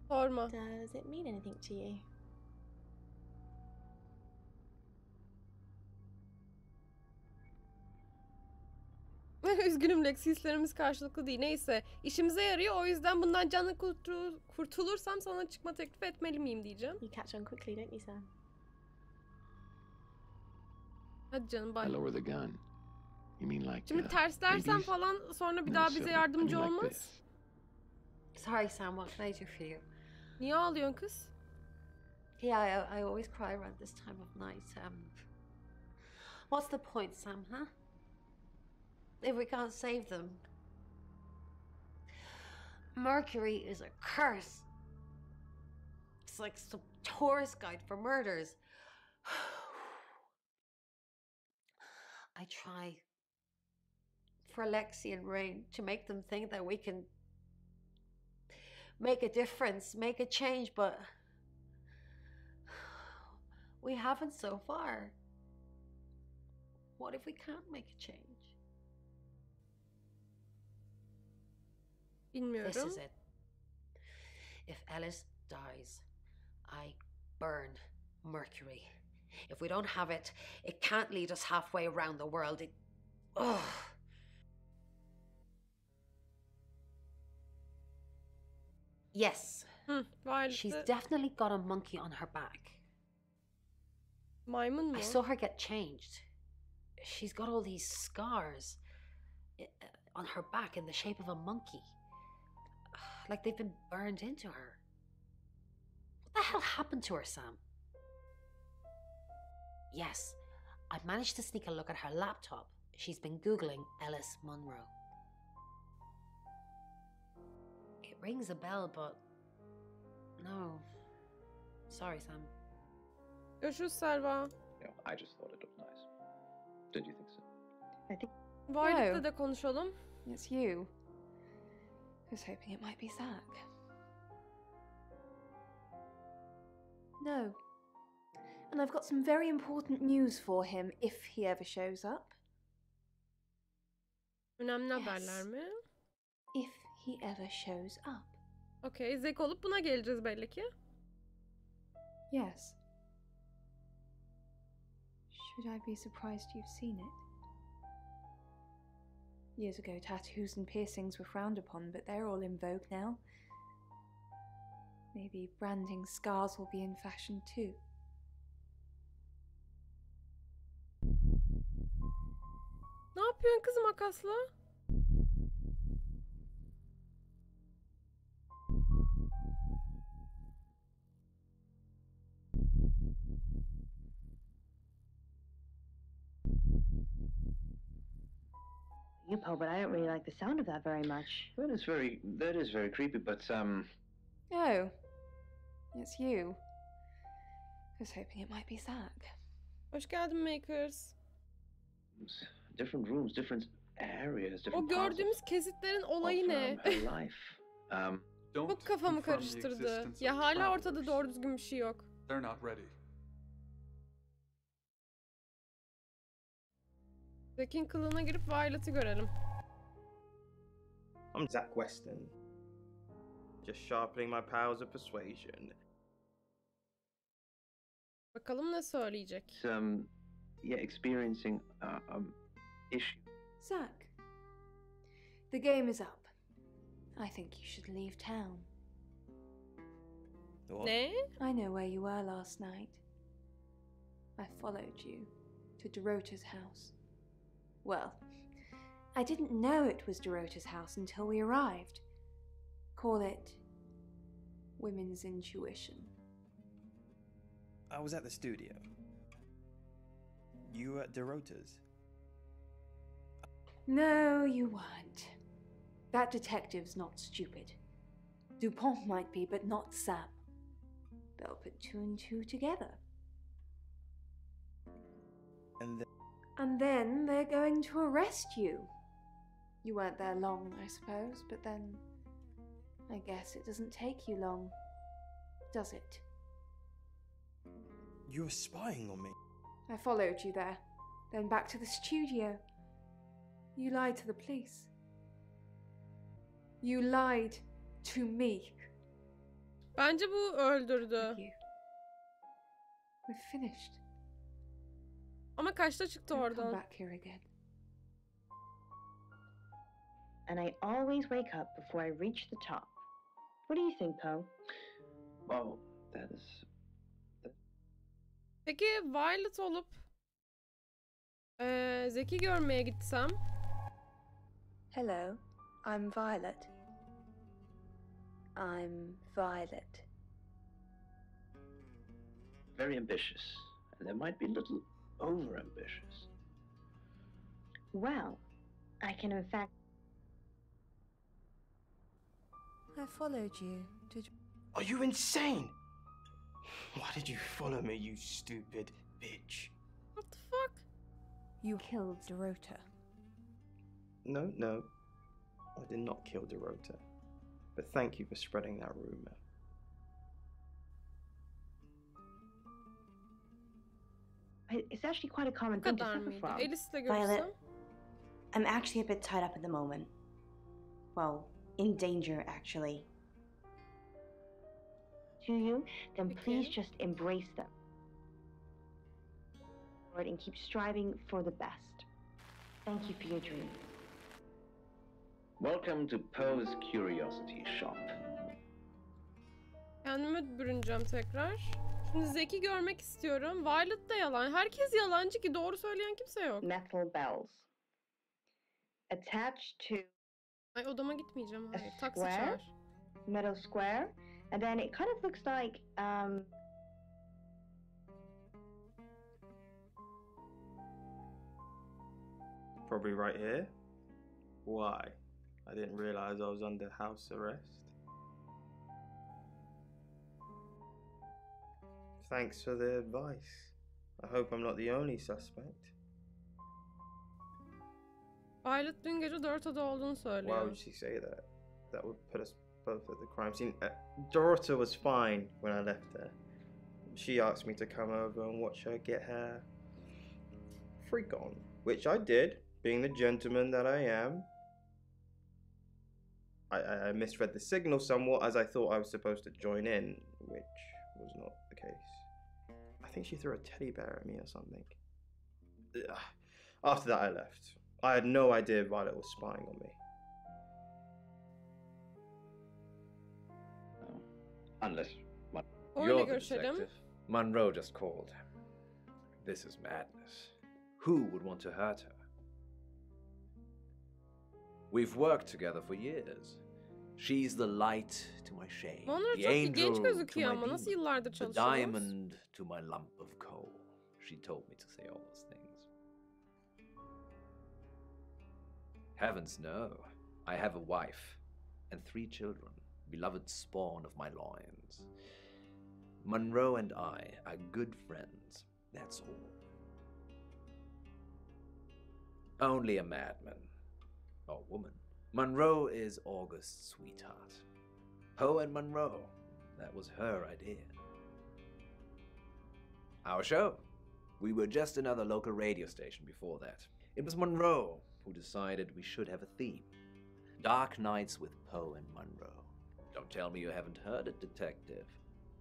Sorma. Does it mean anything to you? Üzgünüm Lex, hislerimiz karşılıklı değil. Neyse, işimize yarıyor, o yüzden bundan canlı kurtulursam sana çıkma teklif etmeli miyim diyeceğim. You catch on quickly, don't you, Sam? Hadi canım, bye. I lower the gun. You mean like Şimdi terslersen babies? falan sonra bir No, daha bize silly. yardımcı I mean like olmaz. this. Sorry, Sam, what can I do for you? Niye ağlıyorsun kız? Yeah, I always cry around this time of night. What's the point, Sam, huh? If we can't save them. Mercury is a curse. It's like some tourist guide for murders. I try for Lexi and Rain to make them think that we can make a difference, make a change, but we haven't so far. What if we can't make a change? Bilmiyorum. This is it. If Ellis dies, I burn Mercury. If we don't have it, it can't lead us halfway around the world. Yes. She's definitely got a monkey on her back. Maymun mu? I saw her get changed. She's got all these scars on her back in the shape of a monkey. Like they've been burned into her. What the hell happened to her, Sam? Yes, I managed to sneak a look at her laptop. She's been Googling Ellis Munro. It rings a bell, but no. Sorry, Sam. Görüşürüz Selva. You know, I just thought it looked nice. Did you think so? I think. Violet'le de konuşalım. It's you. I was hoping it might be Zach. No. And I've got some very important news for him if he ever shows up. Önemli haberler mi? If he ever shows up. Okay, zek olup buna geleceğiz belli ki. Yes. Should I be surprised you've seen it? Years ago, tattoos and piercings were frowned upon, but they're all in vogue now. Maybe branding scars will be in fashion too. Ne yapıyorsun kızım makasla? You, Poe, but I don't really like the sound of that very much. That is very creepy, but, Oh, it's you. I was hoping it might be Zach. Hoş geldin Makers. different rooms, different areas, O different parts gördüğümüz kesitlerin of olayı ne? her life. Çok kafamı karıştırdı. Ya hala ortada doğru düzgün bir şey yok. They're not ready. Zack'in kılığına girip Violet'ı görelim. I'm Zach Weston. Just sharpening my powers of persuasion. Bakalım ne söyleyecek. Yeah, experiencing issue. Zach, the game is up. I think you should leave town. What? Ne? I know where you were last night. I followed you to Dorota's house. Well, I didn't know it was Dorota's house until we arrived. Call it women's intuition. I was at the studio. You were at Dorota's? No, you weren't. That detective's not stupid. Dupont might be, but not Sam. They'll put two and two together. And then they're going to arrest you. You weren't there long, I suppose, but then I guess it doesn't take you long, does it? You were spying on me. I followed you there, then back to the studio. You lied to the police. You lied to me. Bence bu öldürdü. We're finished. Ama kaçta çıktı Don't come oradan? back here again. And I always wake up before I reach the top. What do you think, Poe? Well, that is... Peki Violet olup Zeki görmeye gitsem? Hello, I'm Violet. I'm Violet. very ambitious, and they might be a little over-ambitious. Well, I can in fact... I followed you to... Are you insane? Why did you follow me, you stupid bitch? What the fuck? You killed Dorota. No, no. I did not kill Dorota. But thank you for spreading that rumor. It's actually quite a common thing to suffer from. Violet, I'm actually a bit tied up at the moment. Well, in danger, actually. To you, then please just embrace them. And keep striving for the best. Thank you for your dream. Welcome to Poe's Curiosity Shop. Kendime bürüneceğim tekrar. Şimdi Zeki görmek istiyorum. Violet da yalan. Herkes yalancı ki doğru söyleyen kimse yok. Metal bells. Attached to Ay odama gitmeyeceğim. Hayır. Taksi square, çağır. metal square, and then it kind of looks like Probably right here. Why? I didn't realize I was under house arrest. Thanks for the advice. I hope I'm not the only suspect. Violet dün gece Dorota'da olduğunu söylüyor. Why would she say that? That would put us both at the crime scene. Dorota was fine when I left her. She asked me to come over and watch her get her freak on, which I did, being the gentleman that I am. I misread the signal somewhat, as I thought I was supposed to join in, which was not the case. I think she threw a teddy bear at me or something. After that, I left. I had no idea Violet was spying on me. Unless... Oyla You're the görüşelim. detective. Monroe just called. This is madness. Who would want to hurt her? We've worked together for years. She's the light to my shame, Monroe the çok angel genç to gözüküyor my ama nasıl demon, yıllardır the çalışıyorsunuz? diamond to my lump of coal. She told me to say all those things. Heavens no. I have a wife and 3 children, beloved spawn of my loins. Monroe and I are good friends, that's all. Only a madman. Or woman. Monroe is August's sweetheart. Poe and Monroe, that was her idea. Our show. We were just another local radio station before that. It was Monroe who decided we should have a theme. Dark Nights with Poe and Monroe. Don't tell me you haven't heard it, detective.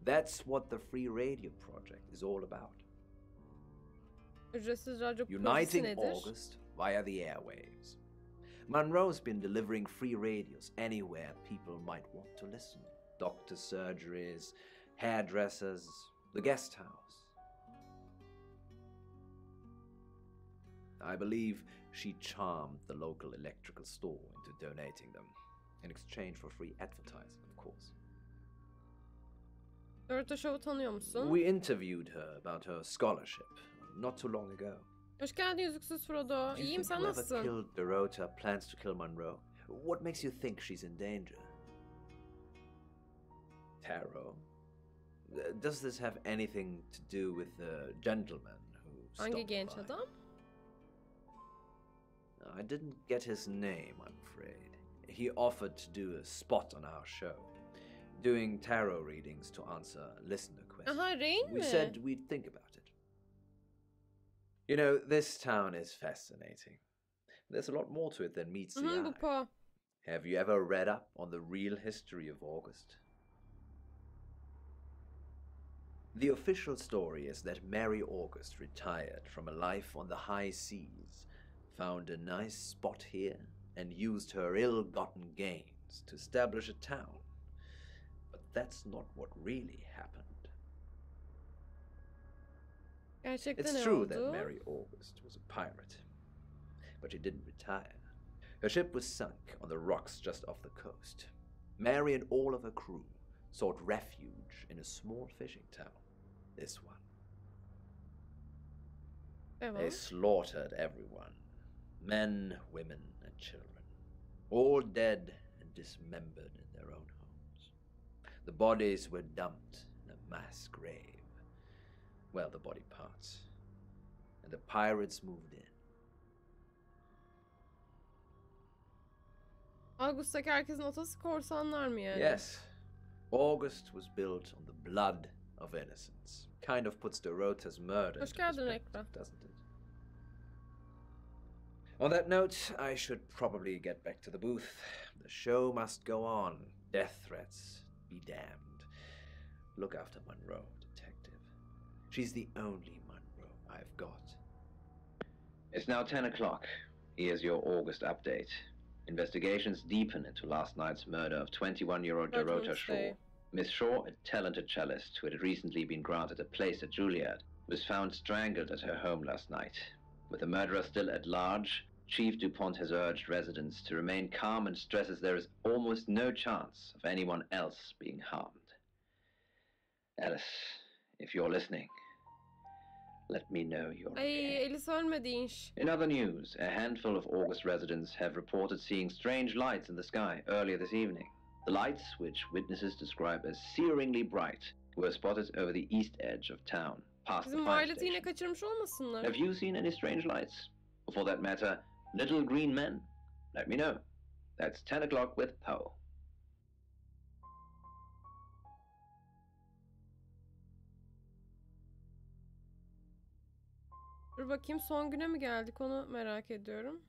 That's what the Free Radio Project is all about. Ücretsiz radyo projesi Uniting nedir? August via the airwaves. Monroe's been delivering free radios anywhere people might want to listen. Doctor surgeries, hairdressers, the guest house. I believe she charmed the local electrical store into donating them, in exchange for free advertising, of course. Dorota Shaw'u tanıyor musun? We interviewed her about her scholarship not too long ago. Hoş geldin yüzüksüz Frodo. Do you İyiyim, think sen whoever nasılsın? killed Dorota plans to kill Monroe? What makes you think she's in danger? Tarot? Does this have anything to do with the gentleman who Hangi stopped genç by? adam? I didn't get his name, I'm afraid. He offered to do a spot on our show, doing tarot readings to answer listener questions. Aha, Rain We mi? said we'd think about it. You know, this town is fascinating. There's a lot more to it than meets the Bu eye. Poe. Have you ever read up on the real history of August? The official story is that Mary August retired from a life on the high seas, found a nice spot here, and used her ill-gotten gains to establish a town. But that's not what really happened. Gerçekten It's ne true oldu? that Mary August was a pirate, but she didn't retire. Her ship was sunk on the rocks just off the coast. Mary and all of her crew sought refuge in a small fishing town, this one. They slaughtered everyone, men, women, and children, all dead and dismembered in their own homes. The bodies were dumped in a mass grave. Well, the body parts. And the pirates moved in. August'taki herkesin atası korsanlar mı yani? Yes, August was built on the blood of innocence. Kind of puts Dorota's murder Hoş into geldin perspective, Ekra. doesn't it? On that note, I should probably get back to the booth. The show must go on. Death threats be damned. Look after Monroe, detective. She's the only Monroe I've got. It's now 10 o'clock. Here's your August update. Investigations deepen into last night's murder of 21-year-old Dorota Shaw. Miss Shaw, a talented cellist who had recently been granted a place at Juilliard, was found strangled at her home last night. With the murderer still at large, Chief DuPont has urged residents to remain calm and stresses there is almost no chance of anyone else being harmed. Alice, if you're listening, let me know you're okay. Ay, Alice ölmedi inş. In other news, a handful of August residents have reported seeing strange lights in the sky earlier this evening. The lights, which witnesses describe as searingly bright, were spotted over the east edge of town, past the Bizim fire Violet'i yine station. kaçırmış olmasınlar. Have you seen any strange lights? Or for that matter, little green men? Let me know. That's 10 o'clock with Poe. Dur bakayım, son güne mi geldik, onu merak ediyorum.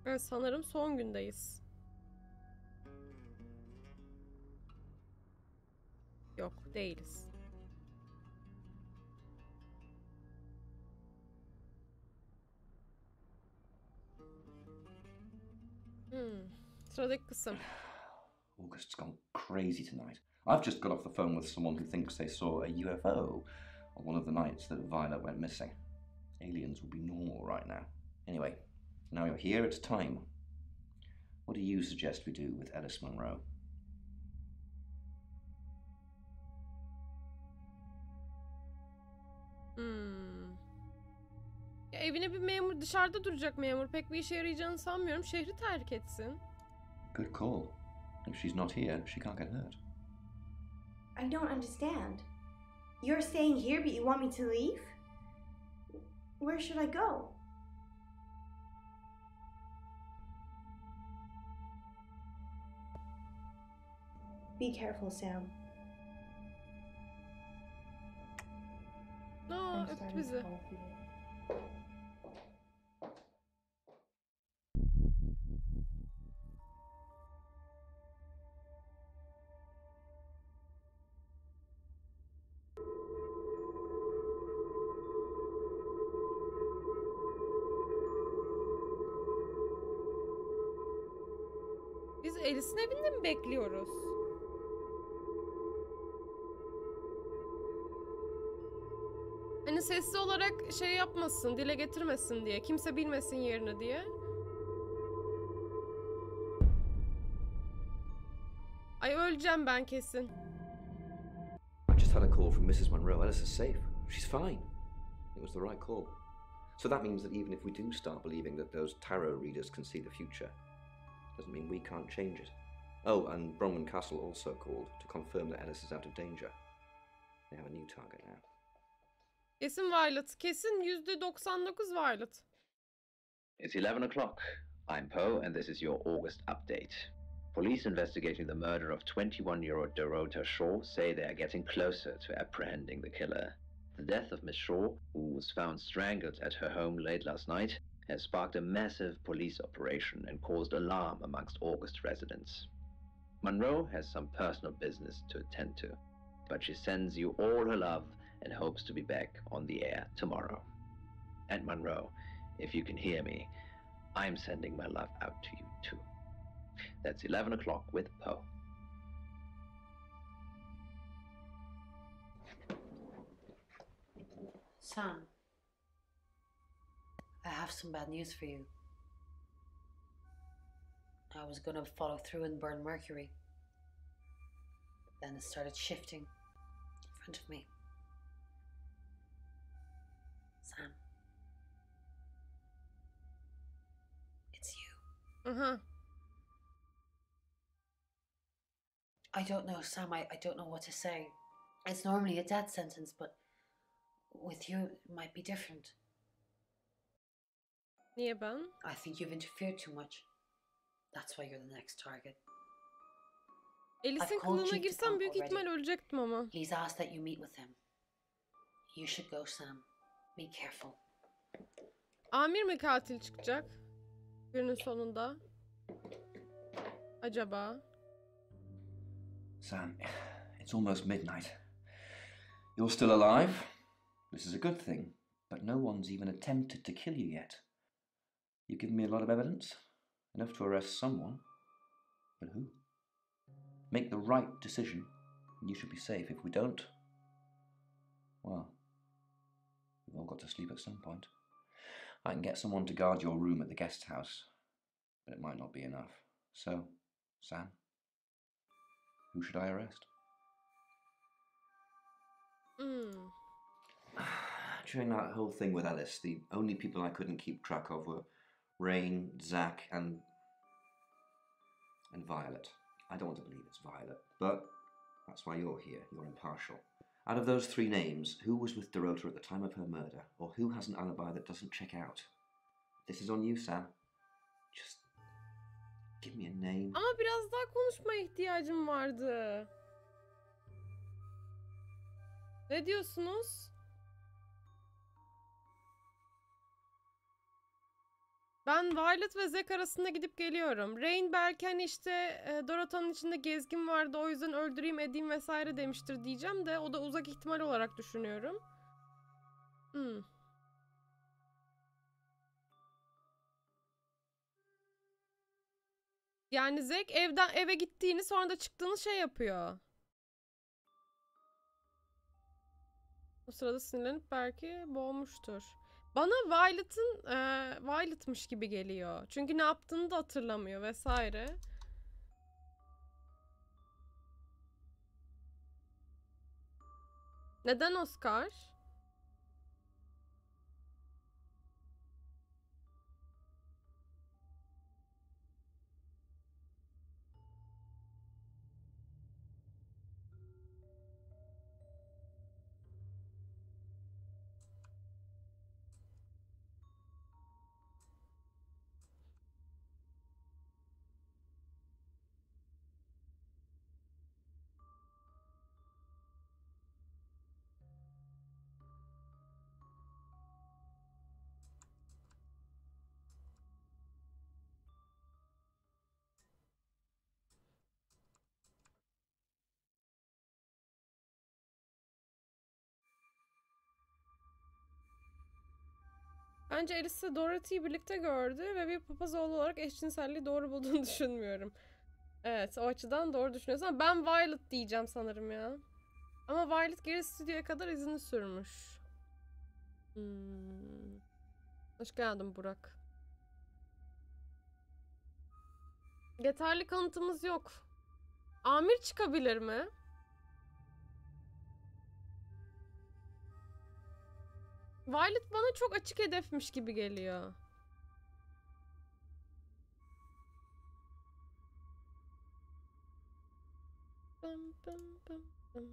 Evet, sanırım son gündeyiz. Yok, değiliz. Sıradaki kısım. August's gone crazy tonight. I've just got off the phone with someone who thinks they saw a UFO on one of the nights that Violet went missing. Aliens would be normal right now. Anyway, now you're here, it's time. What do you suggest we do with Ellis Monroe? Ya evine bir memur, dışarıda duracak memur. Pek bir işe yarayacağını sanmıyorum. Şehri terk etsin. Good call. If she's not here, she can't get hurt. I don't understand. You're staying here, but you want me to leave? Where should I go? Be careful, Sam. Aa, öptü bizi. Biz Alice'in evinde mi bekliyoruz? Hani sesli olarak şey yapmasın, dile getirmesin diye. Kimse bilmesin yerini diye. Ay öleceğim ben kesin. I just had a call from Mrs. Monroe. Alice is safe. She's fine. It was the right call. So that means that even if we do start believing that those tarot readers can see the future, doesn't mean we can't change it. Oh, and Bronwyn Castle also called to confirm that Ellis is out of danger. They have a new target now. Kesin Violet. Kesin %99 Violet. It's 11 o'clock. I'm Poe, and this is your August update. Police investigating the murder of 21-year-old Dorota Shaw say they are getting closer to apprehending the killer. The death of Miss Shaw, who was found strangled at her home late last night, has sparked a massive police operation and caused alarm amongst August residents. Monroe has some personal business to attend to, but she sends you all her love and hopes to be back on the air tomorrow. And Monroe, if you can hear me, I'm sending my love out to you too. That's 11 o'clock with Poe. Sam, I have some bad news for you. I was gonna follow through and burn Mercury. But then it started shifting in front of me. Sam. It's you. Uh-huh. I don't know, Sam. I don't know what to say. It's normally a death sentence, but with you, it might be different. Niye ben? I think you've interfered too much. That's why you're the next target. Alice'in kılığına girsem büyük ihtimal ölecektim ama. He's asked that you meet with him. You should go, Sam. Be careful. Amir mi katil çıkacak? Günün sonunda. Acaba? Sam, it's almost midnight. You're still alive. This is a good thing, but no one's even attempted to kill you yet. You've given me a lot of evidence, enough to arrest someone. But who? Make the right decision, and you should be safe. If we don't, well, we've all got to sleep at some point. I can get someone to guard your room at the guest house, but it might not be enough. So, Sam, who should I arrest? During that whole thing with Alice, the only people I couldn't keep track of were Rain, Zach, and Violet. I don't want to believe it's Violet, but that's why you're here. You're impartial. Out of those three names, who was with Dorota at the time of her murder, or who has an alibi that doesn't check out? This is on you, Sam. Just give me a name. Ama biraz daha konuşmaya ihtiyacım vardı. Ne diyorsunuz? Ben Violet ve Zack arasında gidip geliyorum. Rain belki hani işte Dorotha'nın içinde gezgin vardı o yüzden öldüreyim edeyim vesaire demiştir diyeceğim de o da uzak ihtimal olarak düşünüyorum. Yani Zack eve gittiğini sonra da çıktığını şey yapıyor. O sırada sinirlenip belki boğmuştur. Bana Violet'mış gibi geliyor. Çünkü ne yaptığını da hatırlamıyor vesaire. Neden Oscar? Bence Alice Dorothy'yi birlikte gördü ve bir papazoğlu olarak eşcinselliği doğru bulduğunu düşünmüyorum. Evet, o açıdan doğru düşünüyorsun ama ben Violet diyeceğim sanırım ya. Ama Violet geri stüdyoya kadar izini sürmüş. Hoş geldin Burak. Yeterli kanıtımız yok. Amir çıkabilir mi? Violet bana çok açık hedefmiş gibi geliyor. Bam, bam, bam, bam.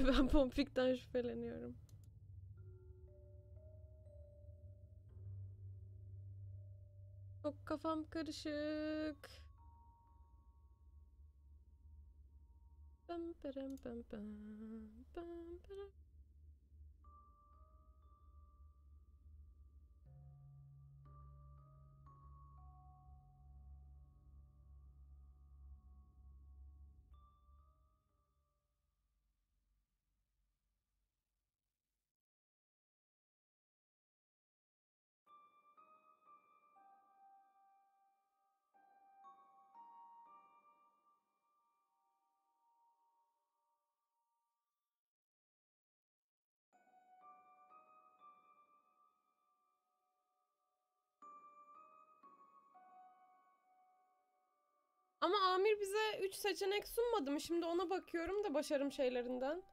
Ben Pompik'ten şüpheleniyorum. Çok kafam karışık. Bam bam bam bam bam bam. Ama Amir bize 3 seçenek sunmadı mı? Şimdi ona bakıyorum da başarım şeylerinden.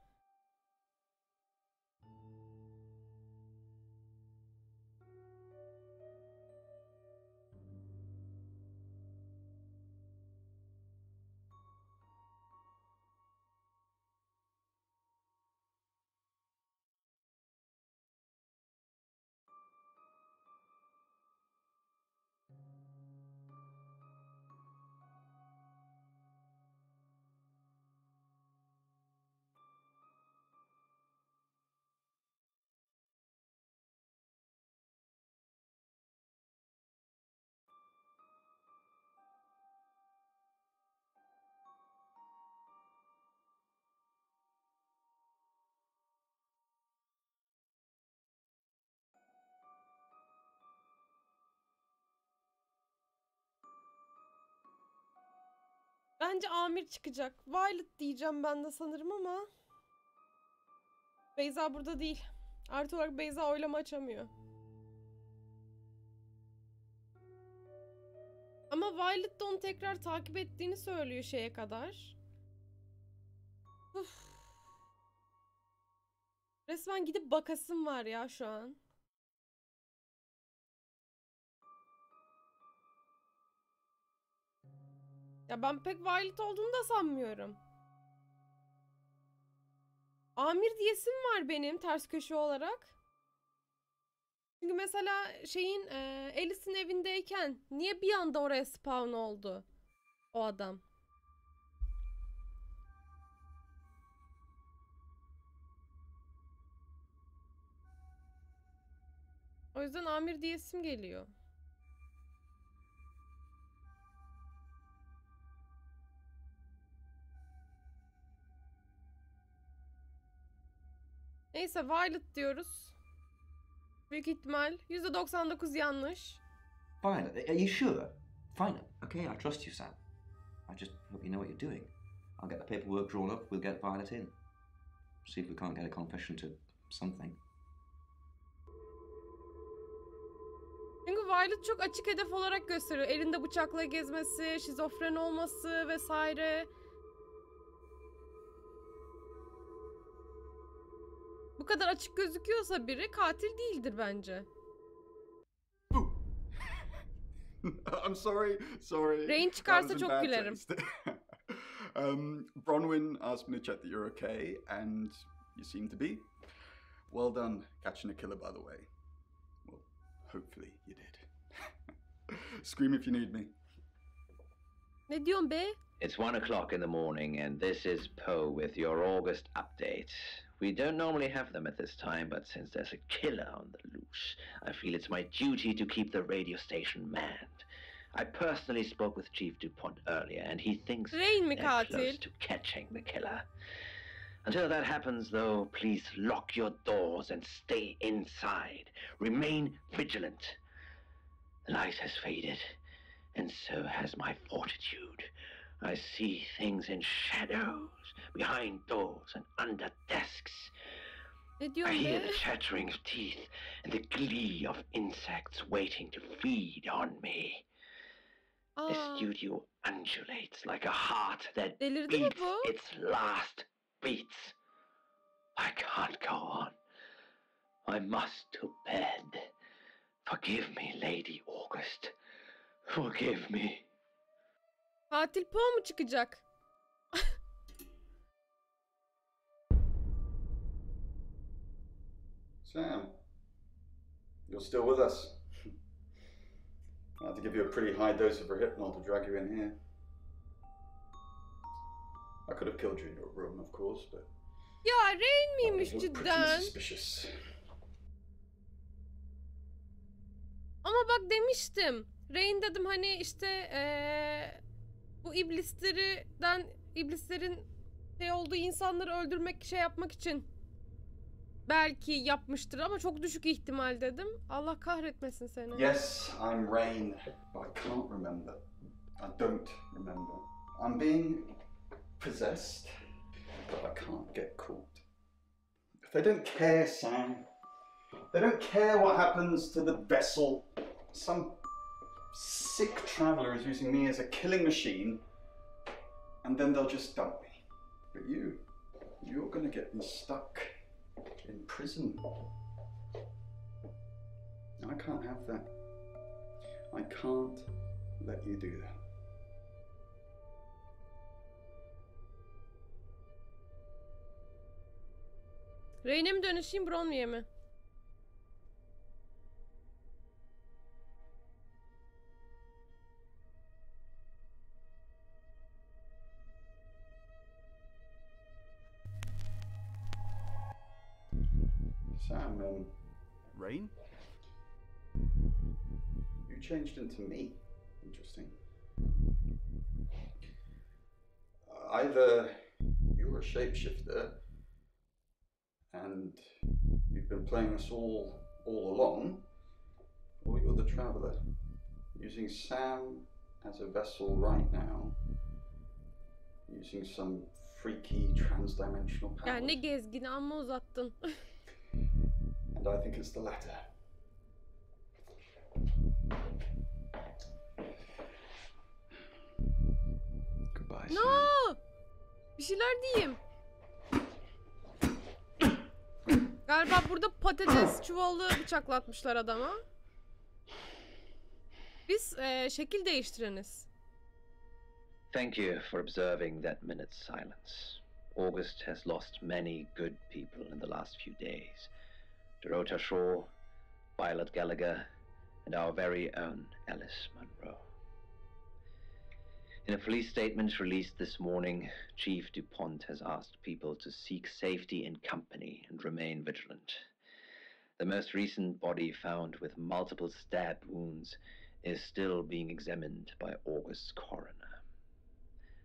Bence Amir çıkacak. Violet diyeceğim ben de sanırım ama. Beyza burada değil. Artı olarak Beyza oylama açamıyor. Ama Violet de onu tekrar takip ettiğini söylüyor şeye kadar. Uf. Resmen gidip bakasım var ya şu an. Ya ben pek Violet olduğunu da sanmıyorum. Amir diyesim var benim ters köşe olarak. Çünkü mesela şeyin Alice'in evindeyken niye bir anda oraya spawn oldu o adam? O yüzden Amir diyesim geliyor. Neyse Violet diyoruz. Büyük ihtimal %99 yanlış. Violet, are you sure? Fine. Okay, I trust you, Sam. I just hope you know what you're doing. I'll get the paperwork drawn up, we'll get Violet in. See if we can't get a confession to something. Çünkü Violet çok açık hedef olarak gösteriyor. Elinde bıçakla gezmesi, şizofren olması vesaire. Bu kadar açık gözüküyorsa biri katil değildir bence. I'm sorry. Rain That çıkarsa was in çok bad gülerim. taste. Bronwyn asked me to check that you're okay, and you seem to be. Well done catching a killer, by the way. Well, hopefully you did. Scream if you need me. Ne diyorsun be? It's 1 o'clock in the morning, and this is Poe with your August update. We don't normally have them at this time, but since there's a killer on the loose, I feel it's my duty to keep the radio station manned. I personally spoke with Chief DuPont earlier, and he thinks Rain mi they're katil? close to catching the killer. Until that happens, though, please lock your doors and stay inside. Remain vigilant. The light has faded, and so has my fortitude. I see things in shadows, behind doors and under desks. Ne I diyorsun hear be? the chattering of teeth and the glee of insects waiting to feed on me. The Aa, studio undulates like a heart that delirdi mi beats bu? its last beats. I can't go on. I must to bed. Forgive me, Lady August. Forgive me. Katil Poe mu çıkacak? Sam, you're still with us. I had to give you a pretty high dose of Rohypnol to drag you in here. I could have killed you in your room, of course, but Ya Rain that miymiş would look pretty cidden? suspicious. Ama bak demiştim. Rain dedim hani işte bu iblislerin şey olduğu insanları öldürmek şey yapmak için belki yapmıştır ama çok düşük ihtimal dedim. Allah kahretmesin seni. Yes, I'm Rain, but I can't remember. I don't remember. I'm being possessed, but I can't get caught. They don't care, Sam. They don't care what happens to the vessel. Some sick traveler is using me as a killing machine, and then they'll just dump me. But you're gonna get me stuck in prison. I can't have that. I can't let you do that. Rain'e mi dönüşeyim Bronwyn'e mi? Sam, Rain? You changed into me. Interesting. Either you're a shapeshifter and you've been playing us all along, or you're the traveler, using Sam as a vessel right now, using some freaky trans-dimensional power. Ya ne gezgini amma uzattın. And I think it's the latter. say. No! Bir şeyler diyeyim. Galiba burada patates çuvalı bıçaklatmışlar adama. Biz şekil değiştireniz. Thank you for observing that minute's silence. August has lost many good people in the last few days. Dorota Shaw, Violet Gallagher, and our very own Alice Munro. In a police statement released this morning, Chief DuPont has asked people to seek safety in company and remain vigilant. The most recent body found with multiple stab wounds is still being examined by August's coroner.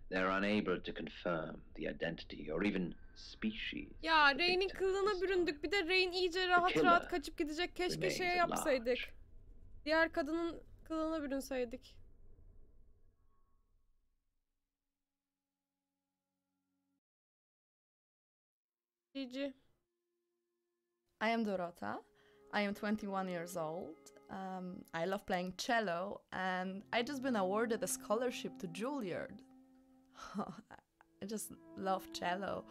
They're unable to confirm the identity or even species. Ya Ray'nin kılığına büründük. Bir de Ray'in iyice rahat rahat kaçıp gidecek. Keşke şey yapsaydık. Diğer kadının kılığına bürünseydik. GG. I am Dorota. I am 21 years old. I love playing cello, and I just been awarded a scholarship to Juilliard. I just love cello.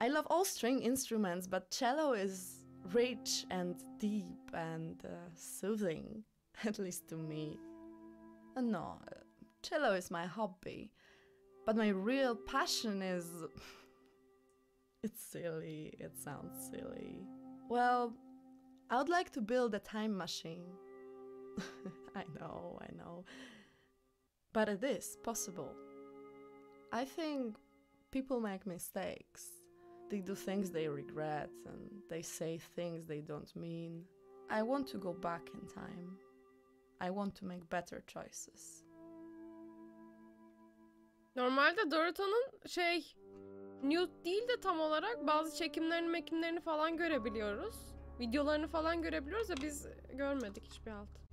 I love all string instruments, but cello is rich and deep and soothing, at least to me. No, cello is my hobby, but my real passion is... It's silly, it sounds silly. Well, I would like to build a time machine. I know. But it is possible. I think people make mistakes. They do things they regret and they say things they don't mean. I want to go back in time. I want to make better choices. Normalde Dorota'nın nude değil de tam olarak bazı çekimlerini falan görebiliyoruz. Videolarını falan görebiliyoruz da biz görmedik hiçbir halt.